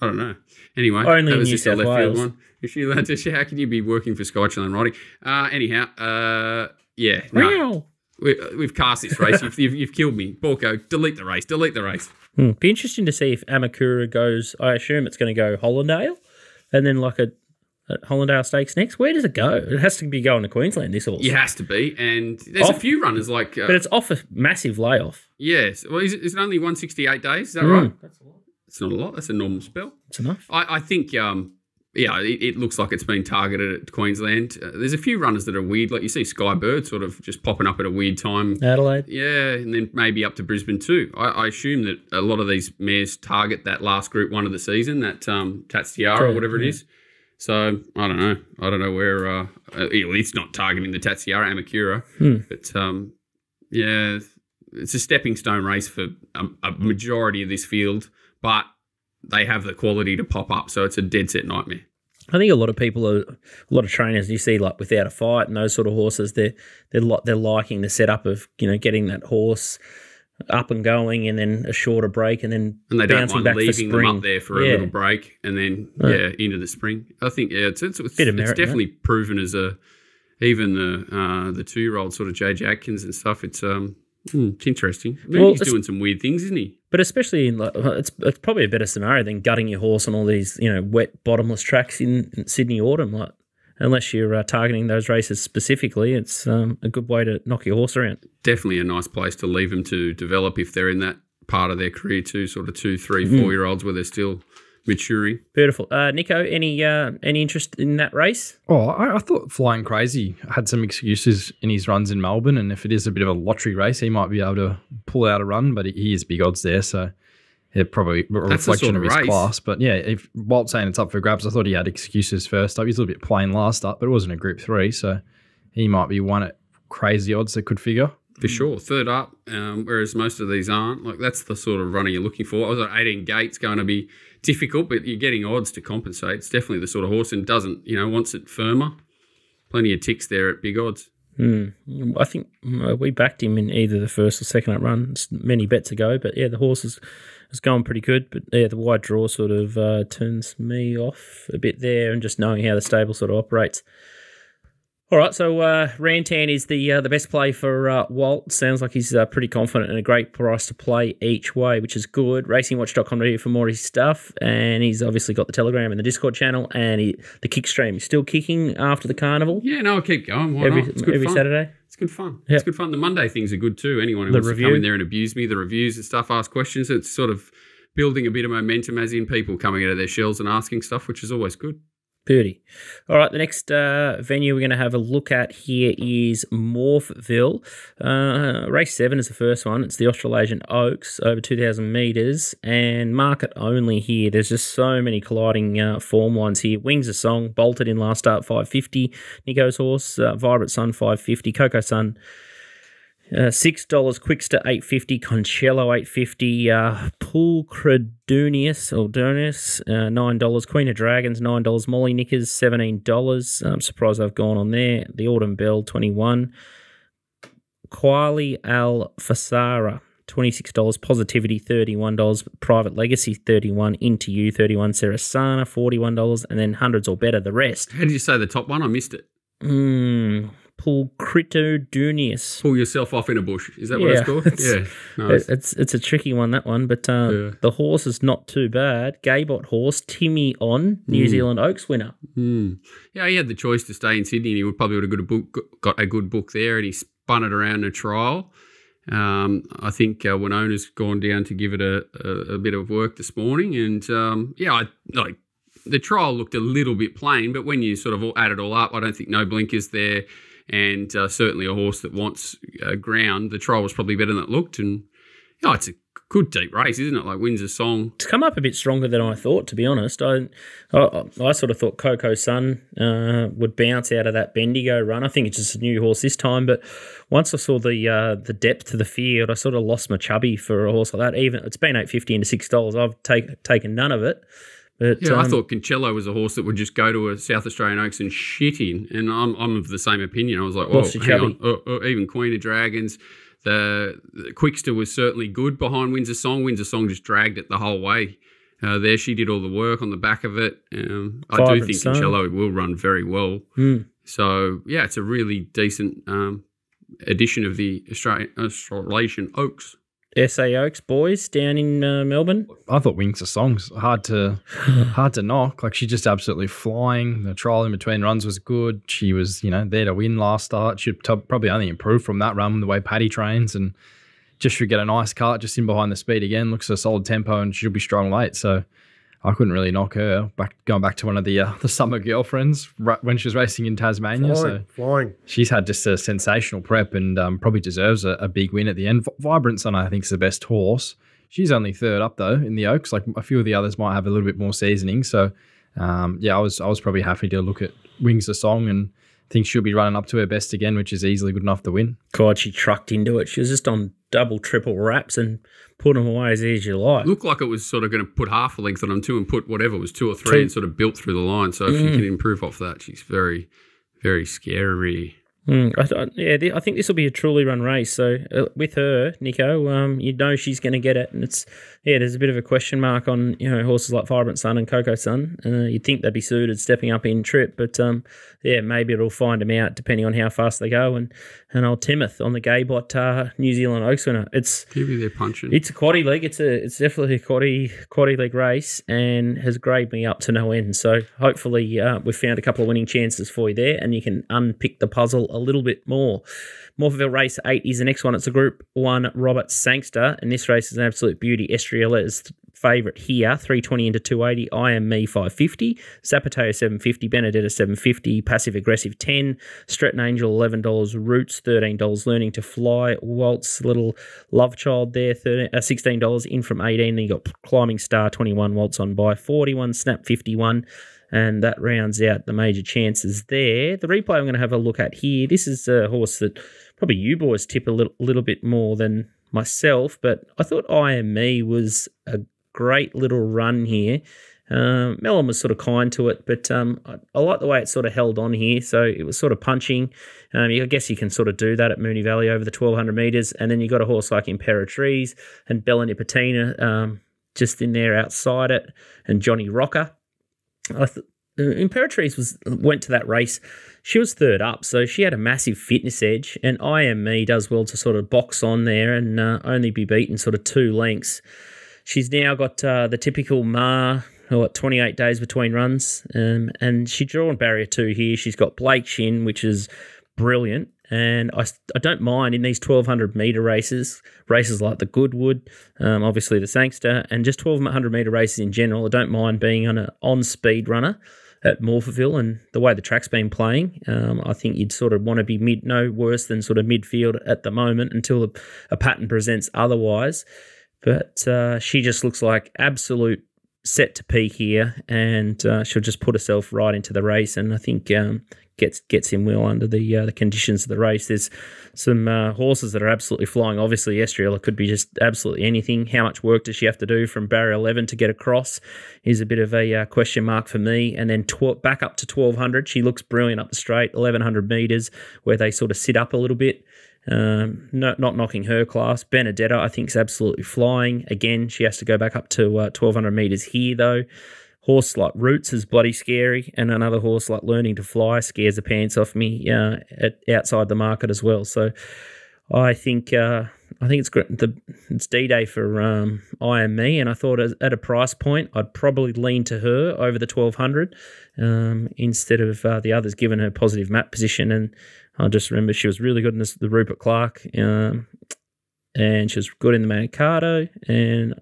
I don't know. Anyway, only that was in just New a left South field Wales. one. Is she allowed to? How can you be working for Sky Channel and riding? We've cast this race. You've killed me. Borko, delete the race. Be interesting to see if Amakura goes. I assume it's going to go Hollandale, and then like a Hollandale Stakes next. Where does it go? It has to be going to Queensland. This horse. It has to be, and there's a few runners like. But it's off a massive layoff. Yes. Well, is it only 168 days? Is that right? That's a lot. It's not a lot. That's a normal spell. It's enough. I think. It looks like it's been targeted at Queensland. There's a few runners that are weird. Like you see Skybird sort of just popping up at a weird time. Adelaide. Yeah, and then maybe up to Brisbane too. I assume that a lot of these mares target that last Group 1 of the season, that Tats Tiara or whatever it is. So, I don't know. I don't know where... it's not targeting the Tats Tiara, Amakura. But, it's a stepping stone race for a majority of this field, but they have the quality to pop up, so it's a dead set nightmare. I think a lot of trainers you see like Without a Fight and those sort of horses, they're liking the setup of getting that horse up and going, and then a shorter break, and then they don't bouncing mind leaving leaving them up there for a little break, and then into the spring. I think it's definitely proven as even the 2-year-old sort of JJ Atkins and stuff. It's interesting. He's doing some weird things, isn't he? But especially in it's probably a better scenario than gutting your horse on all these wet bottomless tracks in Sydney Autumn. Unless you're targeting those races specifically, it's a good way to knock your horse around. Definitely a nice place to leave them to develop if they're in that part of their career too, sort of 2, 3, 4-year-olds where they're still maturing. Beautiful. Nico, any interest in that race? Oh, I thought Flying Crazy had some excuses in his runs in Melbourne, and if it is a bit of a lottery race, he might be able to pull out a run, but he is big odds there, so probably a reflection of his class. But yeah, if Walt's saying it's up for grabs, I thought he had excuses first up. He's a little bit plain last up, but it wasn't a Group 3, so he might be one at crazy odds that could figure. For sure. Third up, whereas most of these aren't. Like, that's the sort of runner you're looking for. I was at 18 Gates, going to be difficult, but you're getting odds to compensate. It's definitely the sort of horse, and doesn't, wants it firmer. Plenty of ticks there at big odds. I think we backed him in either the first or second up run many bets ago, but yeah, the horse is going pretty good. But yeah, the wide draw sort of turns me off a bit there, and just knowing how the stable sort of operates. All right, so Rantan is the best play for Walt. Sounds like he's pretty confident and a great price to play each way, which is good. Racingwatch.com.au for more of his stuff, and he's obviously got the Telegram and the Discord channel, and the Kickstream is still kicking after the carnival. Yeah, no, I'll keep going. Why not? It's good every fun. Saturday. It's good fun. Yep. It's good fun. The Monday things are good too. Anyone who wants to come in there and abuse me, the reviews and stuff, ask questions, it's sort of building a bit of momentum, as in people coming out of their shells and asking stuff, which is always good. Beauty. All right, the next venue we're going to have a look at here is Morphettville. Race 7 is the first one. It's the Australasian Oaks, over 2,000 metres, and market only here. There's just so many colliding form lines here. Wings of Song, bolted in last start, 550. Nico's horse, Vibrant Sun, 550. Coco Sun, $6, Quickster $8.50, Concello $8.50, Pulchredunius or Dunius $9, Queen of Dragons $9, Molly Knickers $17. I'm surprised I've gone on there. The Autumn Bell $21, Quali Al Fasara $26, Positivity $31, Private Legacy $31, Into You $31, Sarasana $41, and then hundreds or better the rest. How did you say the top one? I missed it. Pulchredunius. Pull yourself off in a bush. Is that what it's called? Nice. It's a tricky one, that one, but the horse is not too bad. Gaybot horse, Timmy On, New Zealand Oaks winner. Yeah, he had the choice to stay in Sydney, and he would probably would have got a good book there, and he spun it around in a trial. I think Winona's gone down to give it a bit of work this morning, and the trial looked a little bit plain, but when you sort of add it all up, I don't think No Blinkers there. And certainly a horse that wants ground. The trial was probably better than it looked. And it's a good deep race, isn't it? Like Windsor Song. It's come up a bit stronger than I thought, to be honest. I sort of thought Coco Sun would bounce out of that Bendigo run. I think it's just a new horse this time. But once I saw the depth of the field, I sort of lost my chubby for a horse like that. Even it's been $8.50 into $6. I've taken none of it. But, I thought Concello was a horse that would just go to a South Australian Oaks and shit in, and I'm of the same opinion. I was like, hang on. Even Queen of Dragons, the Quickster was certainly good behind Windsor Song. Windsor Song just dragged it the whole way. There, she did all the work on the back of it. I do think Concello will run very well. So it's a really decent edition of the Australasian Oaks. SA Oaks boys down in Melbourne. I thought Wings of Songs hard to knock. Like, she's just absolutely flying. The trial in between runs was good. She was there to win last start. She'd probably only improve from that run the way Paddy trains, and just should get a nice cart just in behind the speed again. Looks a solid tempo, and she'll be strong late. So I couldn't really knock her. Going back to one of the summer girlfriends when she was racing in Tasmania. Flying. She's had just a sensational prep, and probably deserves a big win at the end. Vibrant Sun, I think, is the best horse. She's only third up though in the Oaks. Like, a few of the others might have a little bit more seasoning. So I was probably happy to look at Wings of Song, and think she'll be running up to her best again, which is easily good enough to win. God, she trucked into it. She was just on double, triple wraps and put them away as easy as you like. Looked like it was sort of going to put half a length on them too, and put whatever was 2 or 3 and sort of built through the line. So if she can improve off that, she's very, very scary. I think this will be a truly run race. So with her, Nico, she's going to get it, and there's a bit of a question mark on horses like Vibrant Sun and Coco Sun. You'd think they'd be suited stepping up in trip, but maybe it'll find them out depending on how fast they go. And old Timoth on the Gaybot New Zealand Oaks winner. Maybe they're punching. It's a quaddie leg. It's definitely a quaddie leg race, and has graded me up to no end. So hopefully we've found a couple of winning chances for you there, and you can unpick the puzzle a little bit more. Morphettville Race 8 is the next one. It's a Group 1 Robert Sangster, and this race is an absolute beauty. Estriella is favourite here, 320 into 280. I Am Me 550, Zapateo 750, Benedetta 750, Passive Aggressive 10, Stretton Angel $11, Roots $13, Learning to Fly, Waltz Little Love Child there $16 in from 18. Then you got Climbing Star 21, Waltz on by 41, Snap 51. And that rounds out the major chances there. The replay I'm going to have a look at here, this is a horse that probably you boys tip a little bit more than myself, but I thought I Am Me was a great little run here. Mellon was sort of kind to it, but I like the way it sort of held on here. So it was sort of punching. I guess you can sort of do that at Moonee Valley over the 1,200 metres. And then you got a horse like Imperatrice and Bella Nipotina just in there outside it, and Johnny Rocker. Imperatrice went to that race. She was third up, so she had a massive fitness edge, and I Am Me does well to sort of box on there and only be beaten sort of 2 lengths. She's now got the typical 28 days between runs, and she drew on barrier 2 here. She's got Blake Shin, which is brilliant, and I don't mind in these 1,200 metre races like the Goodwood, obviously the Sangster, and just 1,200 metre races in general. I don't mind being on speed runner at Morphettville, and the way the track's been playing, I think you'd sort of want to be no worse than sort of midfield at the moment until a pattern presents otherwise. But she just looks like absolute set to peak here, and she'll just put herself right into the race, and I think gets in well under the conditions of the race. There's some horses that are absolutely flying. Obviously, Estrella could be just absolutely anything. How much work does she have to do from barrier 11 to get across is a bit of a question mark for me. And then back up to 1200, she looks brilliant up the straight, 1100 metres, where they sort of sit up a little bit. Not knocking her class. Benedetta, I think, is absolutely flying. Again, she has to go back up to 1,200 metres here, though. Horse like Roots is bloody scary, and another horse like Learning to Fly scares the pants off me outside the market as well. So I think it's great. It's D-Day for IME, and I thought at a price point, I'd probably lean to her over the 1,200 instead of the others, given her positive map position. And I just remember she was really good in the Rupert Clark, and she was good in the Manikato, and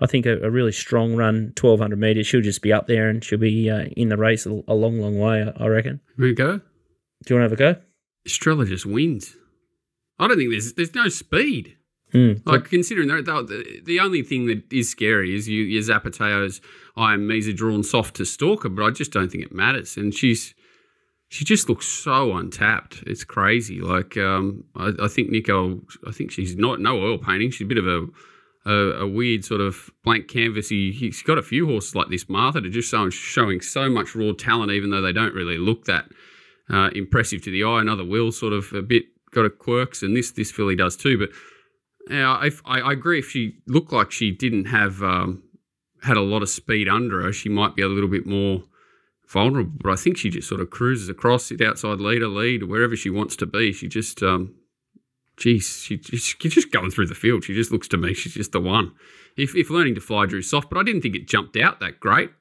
I think a really strong run, 1,200 metres, she'll just be up there and she'll be in the race a long, long way, I reckon. We go? Do you want to have a go? Estrella just wins. I don't think there's no speed. Considering the only thing that is scary is your Zapateo's IMEs are drawn soft to Stalker, but I just don't think it matters. And she just looks so untapped. It's crazy. I think Nico, she's no oil painting. She's a bit of a weird sort of blank canvas. He's got a few horses like this, Martha, to just showing so much raw talent, even though they don't really look that impressive to the eye. Another Will sort of a bit got a quirks, and this filly does too. But I agree. If she looked like she didn't have had a lot of speed under her, she might be a little bit more vulnerable. But I think she just sort of cruises across, sit outside lead, wherever she wants to be. She just she's just going through the field. She just looks to me, she's just the one. If Learning to Fly drew soft, but I didn't think it jumped out that great.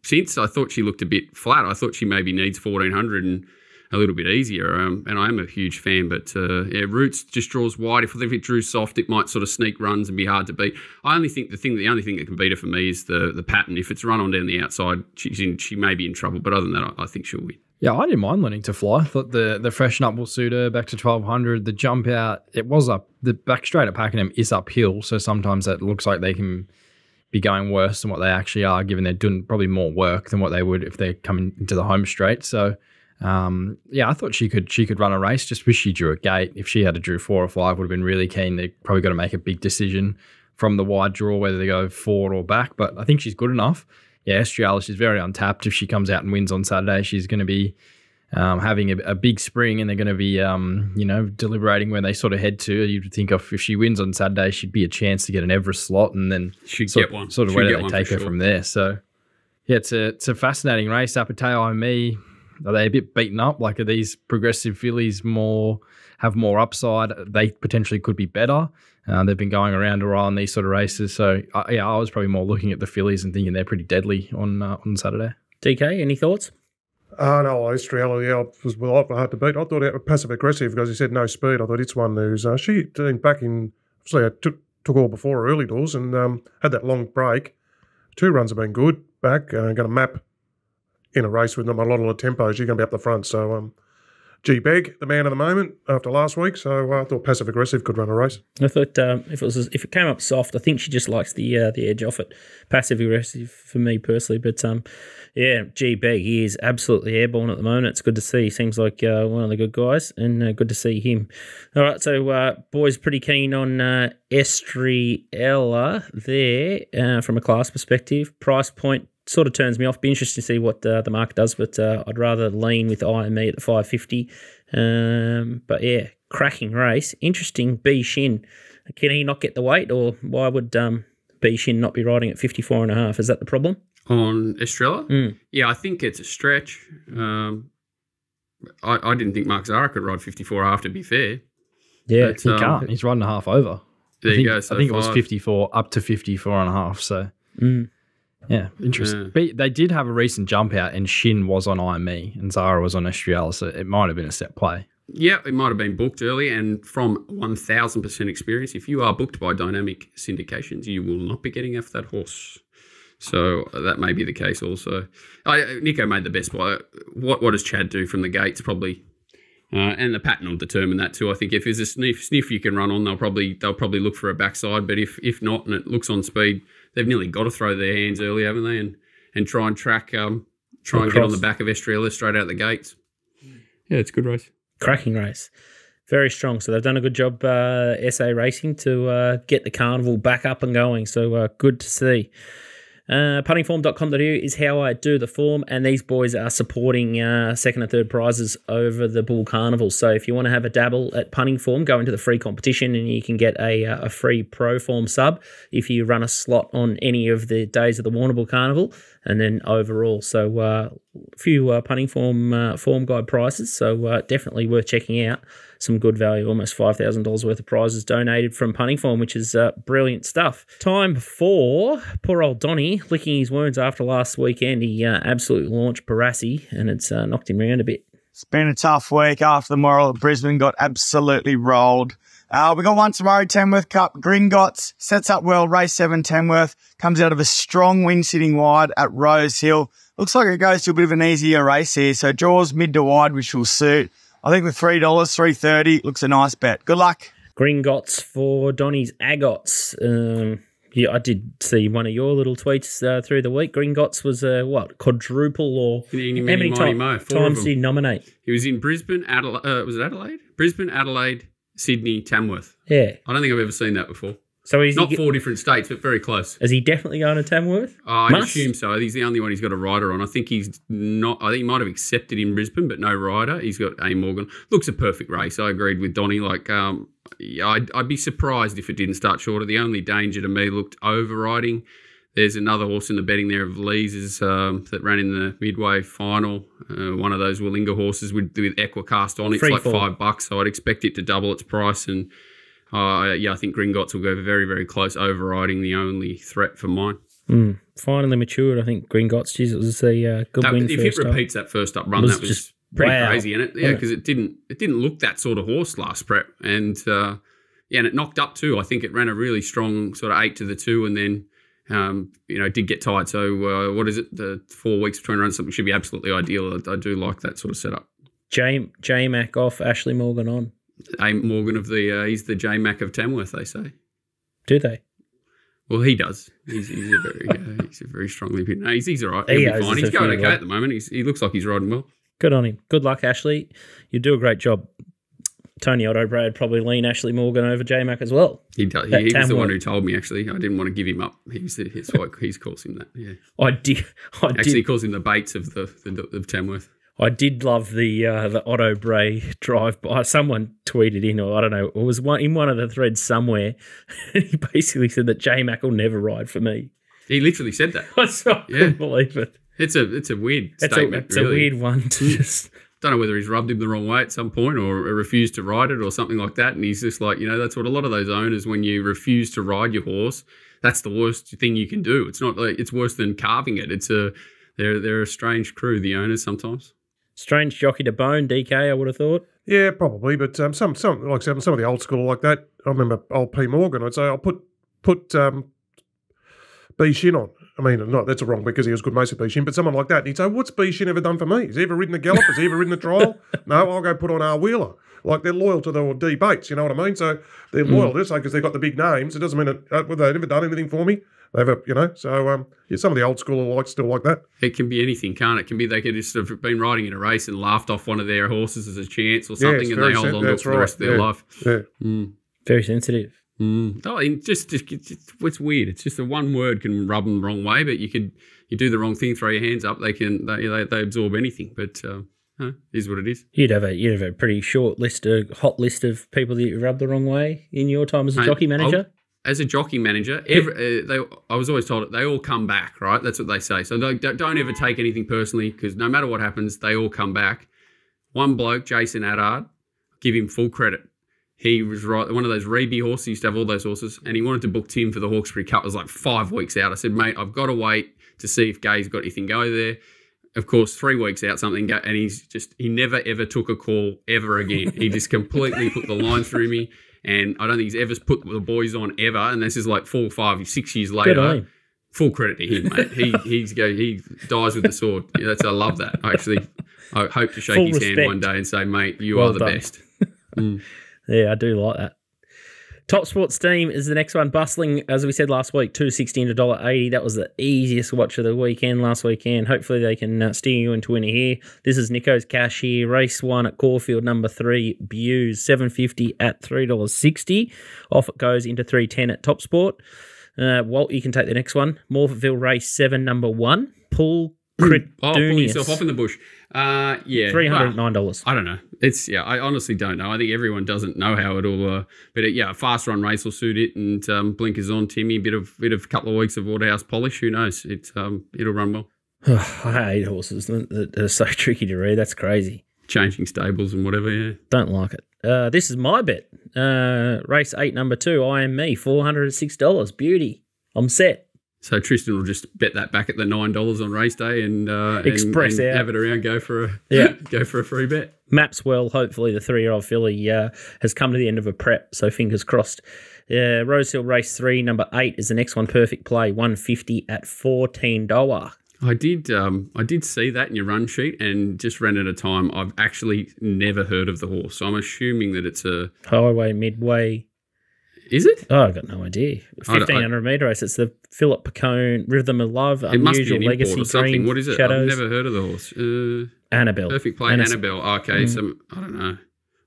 Since I thought she looked a bit flat. I thought she maybe needs 1,400 and a little bit easier. And I am a huge fan, but Roots just draws wide. If it drew soft, it might sort of sneak runs and be hard to beat. I only think the only thing that can beat her for me is the pattern. If it's run on down the outside, she may be in trouble. But other than that, I think she'll win. Yeah, I didn't mind Learning to Fly. I thought the freshen up will suit her back to 1,200. The jump out, it was up. The back straight at Pakenham is uphill, so sometimes it looks like they can be going worse than what they actually are, given they're doing probably more work than what they would if they're coming into the home straight. So, I thought she could run a race. Just wish she drew a gate. If she had a drew 4 or 5, would have been really keen. They probably got to make a big decision from the wide draw whether they go forward or back. But I think she's good enough. Yeah, Estrella, she's very untapped. If she comes out and wins on Saturday, she's going to be having a big spring, and they're going to be, deliberating where they sort of head to. You'd think of if she wins on Saturday, she'd be a chance to get an Everest slot, and then get one. Sort of where do they take her from there? So, yeah, it's a fascinating race. Apateo and me, are they a bit beaten up? Like, are these progressive fillies have more upside? They potentially could be better. They've been going around a while in these sort of races. So, I was probably more looking at the fillies and thinking they're pretty deadly on Saturday. DK, any thoughts? No, Australia, was hard to beat. I thought it was passive aggressive because he said no speed. I thought it's one who's she back in. Obviously, I took all before her early doors and had that long break. 2 runs have been good back. Going to map in a race with not a lot of tempo. She's going to be up the front. So G Beg, the man of the moment after last week. So I thought passive aggressive could run a race. I thought if it came up soft, I think she just likes the edge off it. Passive aggressive for me personally, but G Beg, he is absolutely airborne at the moment. It's good to see. Seems like one of the good guys, and good to see him. All right, so boys, pretty keen on Estrella there from a class perspective. Price point sort of turns me off. Be interesting to see what the market does, but I'd rather lean with IME at the 550. But yeah, cracking race. Interesting. B Shin, can he not get the weight, or why would B Shin not be riding at 54.5? Is that the problem on Estrella? Yeah, I think it's a stretch. I didn't think Mark Zara could ride 54.5. To be fair, yeah, he can't. He's riding a half over. There you go. So I think it was 54 up to 54.5. So. Yeah, interesting. Yeah. But they did have a recent jump out, and Shin was on IME and Zara was on Australia, so it might have been a set play. Yeah, it might have been booked early, and from 1,000% experience, if you are booked by Dynamic Syndications, you will not be getting off that horse. So that may be the case also. Nico made the best play. What does Chad do from the gates? Probably, and the pattern will determine that too. I think if there's a sniff you can run on, they'll probably look for a backside. But if not, and it looks on speed, they've nearly got to throw their hands early, haven't they? And try and track, and get on the back of Australia straight out the gates. Yeah, it's a good race. Cracking race. Very strong. So they've done a good job, SA Racing, to get the carnival back up and going. So good to see. Puntingform.com.au is how I do the form, and these boys are supporting second and third prizes over the Bull Carnival. So if you want to have a dabble at Punting Form, go into the free competition and you can get a free Pro Form sub if you run a slot on any of the days of the Warrnambool Carnival, and then overall. So a few Punting Form form guide prices, so definitely worth checking out. Some good value, almost $5,000 worth of prizes donated from Punting Form, which is brilliant stuff. Time for poor old Donny licking his wounds after last weekend. He absolutely launched Barassi, and it's knocked him around a bit. It's been a tough week after the Moral at Brisbane got absolutely rolled. We got one tomorrow, Tamworth Cup. Gringotts sets up well, race 7 Tamworth. Comes out of a strong win sitting wide at Rosehill. Looks like it goes to a bit of an easier race here, so draws mid to wide, which will suit. I think with $3, $3.30 looks a nice bet. Good luck. Gringotts for Donny's Agots. Yeah, I did see one of your little tweets through the week. Gringotts was quadruple, or how many times did he nominate? He was in Brisbane, Adelaide. Was it Adelaide? Brisbane, Adelaide, Sydney, Tamworth. Yeah. I don't think I've ever seen that before. So he's not 4 different states, but very close. Is he definitely going to Tamworth? I assume so. He's the only one he's got a rider on. I think he's not. I think he might have accepted in Brisbane, but no rider. He's got A. Morgan. Looks a perfect race. I agreed with Donny. I'd be surprised if it didn't start shorter. The only danger to me looked overriding. There's another horse in the betting there of Lee's that ran in the midway final. One of those Willinga horses with Equicast on it. It's like $5, so I'd expect it to double its price. And I think Gringotts will go very, very close, overriding the only threat for mine. Finally matured, I think, Gringotts. Geez, it was a good win. If it repeats that first up run, that was just pretty crazy, isn't it? Yeah, because it didn't look that sort of horse last prep, and and it knocked up too. I think it ran a really strong sort of 8 to the 2, and then did get tired. So what is it? The 4 weeks between runs, something should be absolutely ideal. I do like that sort of setup. J Mac off, Ashley Morgan on. A. Morgan he's the J Mac of Tamworth, they say. Do they? Well, he does. He's a very strongly opinion. No, he's all right. He'll be fine. He's going okay at the moment. He looks like he's riding well. Good on him. Good luck, Ashley. You do a great job. Tony Otto-Bray would probably lean Ashley Morgan over J-Mac as well. He does. He was the one who told me, actually. I didn't want to give him up. It's why he calls him that. Yeah. I did. He calls him the Bates of the Tamworth. I did love the Otto Bray drive by. Someone tweeted in, or I don't know, it was in one of the threads somewhere. He basically said that J-Mac will never ride for me. He literally said that. I couldn't believe it. It's a weird statement. It's really a weird one to just. Don't know whether he's rubbed him the wrong way at some point or refused to ride it or something like that. And he's just like, that's what a lot of those owners, when you refuse to ride your horse, that's the worst thing you can do. It's not like it's worse than carving it. They're a strange crew, the owners sometimes. Strange jockey to bone, DK, I would have thought. Yeah, probably. But some like some of the old school like that. I remember old P Morgan. I'd say I'll put B Shin on. I mean, no, that's a wrong because he was good mates with B Shin, but someone like that. And he'd say, what's B Shin ever done for me? Has he ever ridden the Gallop? Has he ever ridden the Trial? No, I'll go put on R Wheeler. Like, they're loyal to the D Bates, you know what I mean? So they're loyal to this, because they've got the big names. It doesn't mean that they've never done anything for me. They've, so some of the old school are still like that. It can be anything, can't it? It can be they could just have been riding in a race and laughed off one of their horses as a chance or something, and they hold on to it for the rest of their life. Yeah. Very sensitive. Oh, just it's weird. It's just the one word can rub them the wrong way, but you do the wrong thing, throw your hands up, they absorb anything. But is what it is. You'd have a pretty short list, a hot list of people that you rubbed the wrong way in your time as a jockey manager. As a jockey manager, I was always told they all come back, right? That's what they say. So don't ever take anything personally, because no matter what happens, they all come back. One bloke, Jason Addard, give him full credit. He was right. One of those Reby horses, he used to have all those horses, and he wanted to book Tim for the Hawkesbury Cup. It was like 5 weeks out. I said, mate, I've got to wait to see if Gay's got anything go there. Of course, 3 weeks out, something go, and he never, ever took a call ever again. He just completely put the line through me, and I don't think he's ever put the boys on ever, and this is like 4, 5, 6 years later. Full credit to him, mate. He dies with the sword. Yeah, I love that. I hope to shake Full his respect. hand one day and say, mate, you Well are the done. best. Yeah, I do like that. TopSport Steam is the next one. Bustling, as we said last week, $2.60 and $1.80. That was the easiest watch of the weekend last weekend. Hopefully they can steer you into winning here. This is Nico's cash here. Race 1 at Caulfield, number 3, Buse, $7.50 at $3.60. Off it goes into $3.10 at TopSport. Walt, you can take the next one. Morphettville, race 7, number 1. Pull Pull yourself off in the bush. Yeah. $309. Well, I don't know. I honestly don't know. I think everyone doesn't know how it'll, but a fast run race will suit it. And blinkers on, Timmy. Bit of couple of weeks of Waterhouse polish. Who knows? It'll run well. I hate horses. They're so tricky to read. That's crazy. Changing stables and whatever. Yeah. Don't like it. This is my bet. Race 8, number 2. I Am Me, $406. Beauty. I'm set. So Tristan will just bet that back at the $9 on race day and Express and out. have it around. Go for a free bet. Maps well. Hopefully the 3-year-old filly has come to the end of a prep, so fingers crossed. Rosehill race 3, number 8 is the next one. Perfect play, $150 at $14. I did see that in your run sheet and just ran out of time. I've actually never heard of the horse, so I'm assuming that it's a Highway Midway. Is it? Oh, I've got no idea. 1,500 metre race. It's the Philip Pacone Rhythm of Love. It must be Unusual an Legacy import or something. Green What is it? Shadows. I've never heard of the horse. Annabelle. Perfect play, Annabelle. Okay, so I don't know.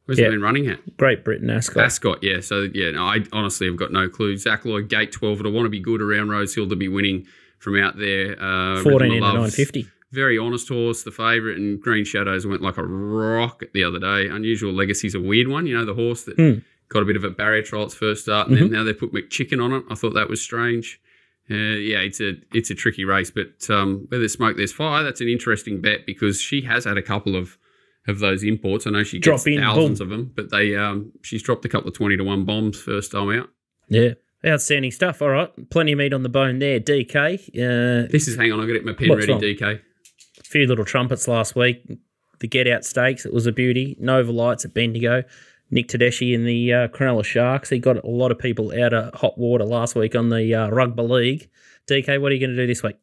Where's Yeah. it been running at? Great Britain Ascot. Ascot, yeah. So, no, I honestly have got no clue. Zach Lloyd, gate 12. But I want to be good around Rosehill to be winning from out there. 14 into 950. Very honest horse, the favourite, and Green Shadows went like a rocket the other day. Unusual Legacy's a weird one. You know, the horse that got a bit of a barrier trial its first start, and then now they put McChicken on it. I thought that was strange. It's a tricky race, but where there's smoke, there's fire. That's an interesting bet because she has had a couple of those imports. I know she gets thousands of them, but she's dropped a couple of 20-1 bombs first time out. Yeah. Outstanding stuff. All right. Plenty of meat on the bone there. DK. Hang on, I've got to get my pen What's ready, wrong? DK. A few little trumpets last week. The Get Out Stakes, it was a beauty. Nova Lights at Bendigo. Nick Tedeschi in the Cronulla Sharks. He got a lot of people out of hot water last week on the Rugby League. DK, what are you going to do this week?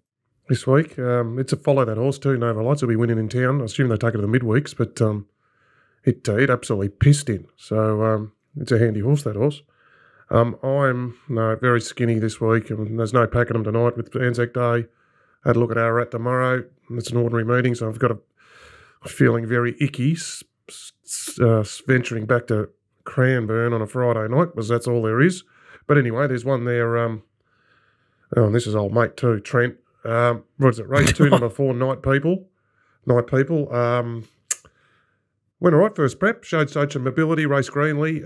This week, it's a follow that horse too. Nova Lights will be winning in town. I assume they take it to the midweeks, but it absolutely pissed in. So it's a handy horse, that horse. I'm very skinny this week, and there's no Pakenham tonight with Anzac Day. I had a look at Ararat tomorrow. It's an ordinary meeting, so I've got a feeling very icky venturing back to Cranbourne on a Friday night, because that's all there is. But anyway, there's one there. And this is old mate too, Trent. What is it? Race 2, number 4, Night People. Went all right first prep. Showed some mobility. Race greenly.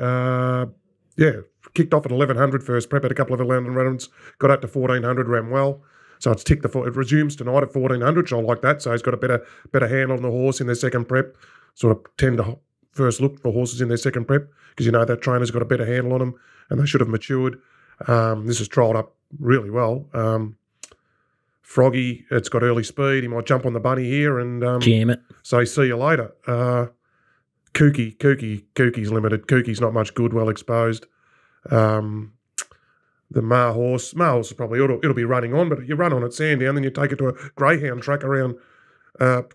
Kicked off at 1,100 first prep. Had a couple of 1,100 runs. Got up to 1,400. Ran well. So it's ticked it resumes tonight at 1,400. So I like that. So he's got a better handle on the horse in their second prep. Sort of tend to first look for horses in their second prep because that trainer's got a better handle on them and they should have matured. This has trialled up really well. Froggy, it's got early speed. He might jump on the bunny here and Jam it. say see you later. Kookie's limited. Kookie's not much good, well exposed. The Mar horse is probably it'll be running on, but you run on at Sandown, then you take it to a greyhound track around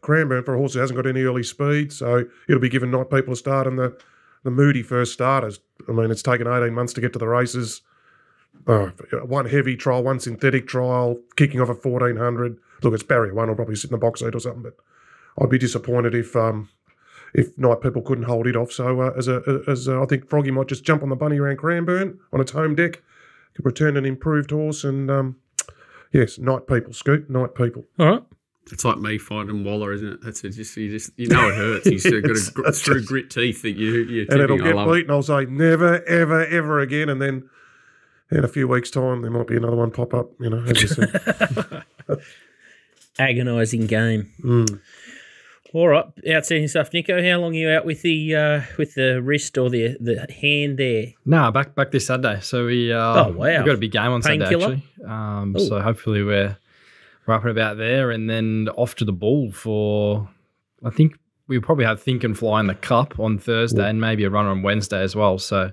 Cranbourne for a horse that hasn't got any early speed, so it'll be giving Night People a start and the moody first starters. I mean, it's taken 18 months to get to the races. One heavy trial, one synthetic trial, kicking off at 1,400. Look, it's barrier one. I'll probably sit in the box seat or something, but I'd be disappointed if Night People couldn't hold it off. So as I think Froggy might just jump on the bunny around Cranbourne on its home deck, could return an improved horse, and yes, Night People, Scoot, Night People. All right. It's like me fighting Waller, isn't it? That's it. You know it hurts. You've still got true grit teeth that you're and it'll tipping. get beaten. I'll say never, ever, ever again, and then in a few weeks' time there might be another one pop up. As you said. Agonising game. All right, outstanding stuff, Nico. How long are you out with the wrist or the hand there? No, back this Saturday. So we wow, we got a big game on Saturday Painkiller? actually. So hopefully we're up and about there, and then off to the Bull for. I think we probably have Think and Fly in the Cup on Thursday, and maybe a run on Wednesday as well. So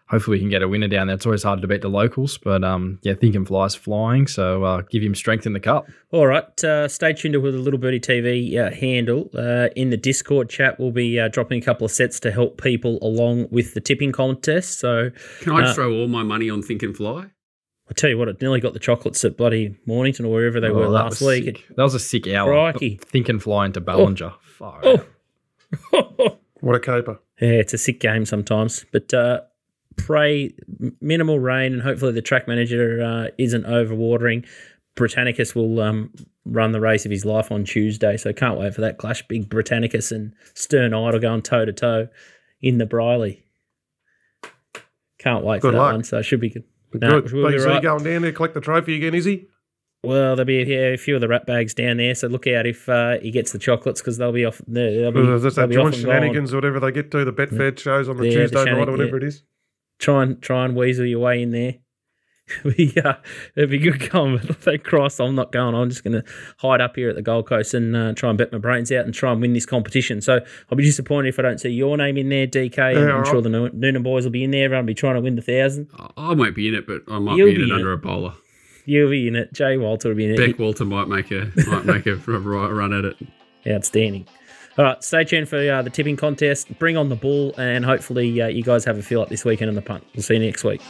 hopefully we can get a winner down there. It's always hard to beat the locals, but Think and Fly's flying, so give him strength in the cup. All right, stay tuned with the Little Birdie TV handle. In the Discord chat, we'll be dropping a couple of sets to help people along with the tipping contest. So, can I throw all my money on Think and Fly? I tell you what, it nearly got the chocolates at bloody Mornington or wherever they were last week. That was a sick hour. Crikey. Think and Fly into Ballinger. What a caper. Yeah, it's a sick game sometimes. But pray minimal rain and hopefully the track manager isn't overwatering. Britannicus will run the race of his life on Tuesday, so can't wait for that clash. Big Britannicus and Stern Idol going toe-to-toe in the Briley. Can't wait for that one, so it should be good. Good. BC going down there, collect the trophy again, is he? Well, there'll be a few of the rat bags down there, so look out if he gets the chocolates because they'll be off. That's that joint shenanigans or whatever they get to, the Betfed shows on the Tuesday night or whatever it is. Try and weasel your way in there. It'd be good going, but thank Christ I'm not going. I'm just going to hide up here at the Gold Coast and try and bet my brains out and try and win this competition. So I'll be disappointed if I don't see your name in there, DK. And I'm sure the Noonan boys will be in there. I'll be trying to win the 1,000. I won't be in it, but I might be in it under a bowler. You'll be in it. Jay Walter will be in it. Beck Walter might make a run at it. Outstanding. All right, stay tuned for the tipping contest. Bring on the bull, and hopefully you guys have a feel up this weekend in the punt. We'll see you next week.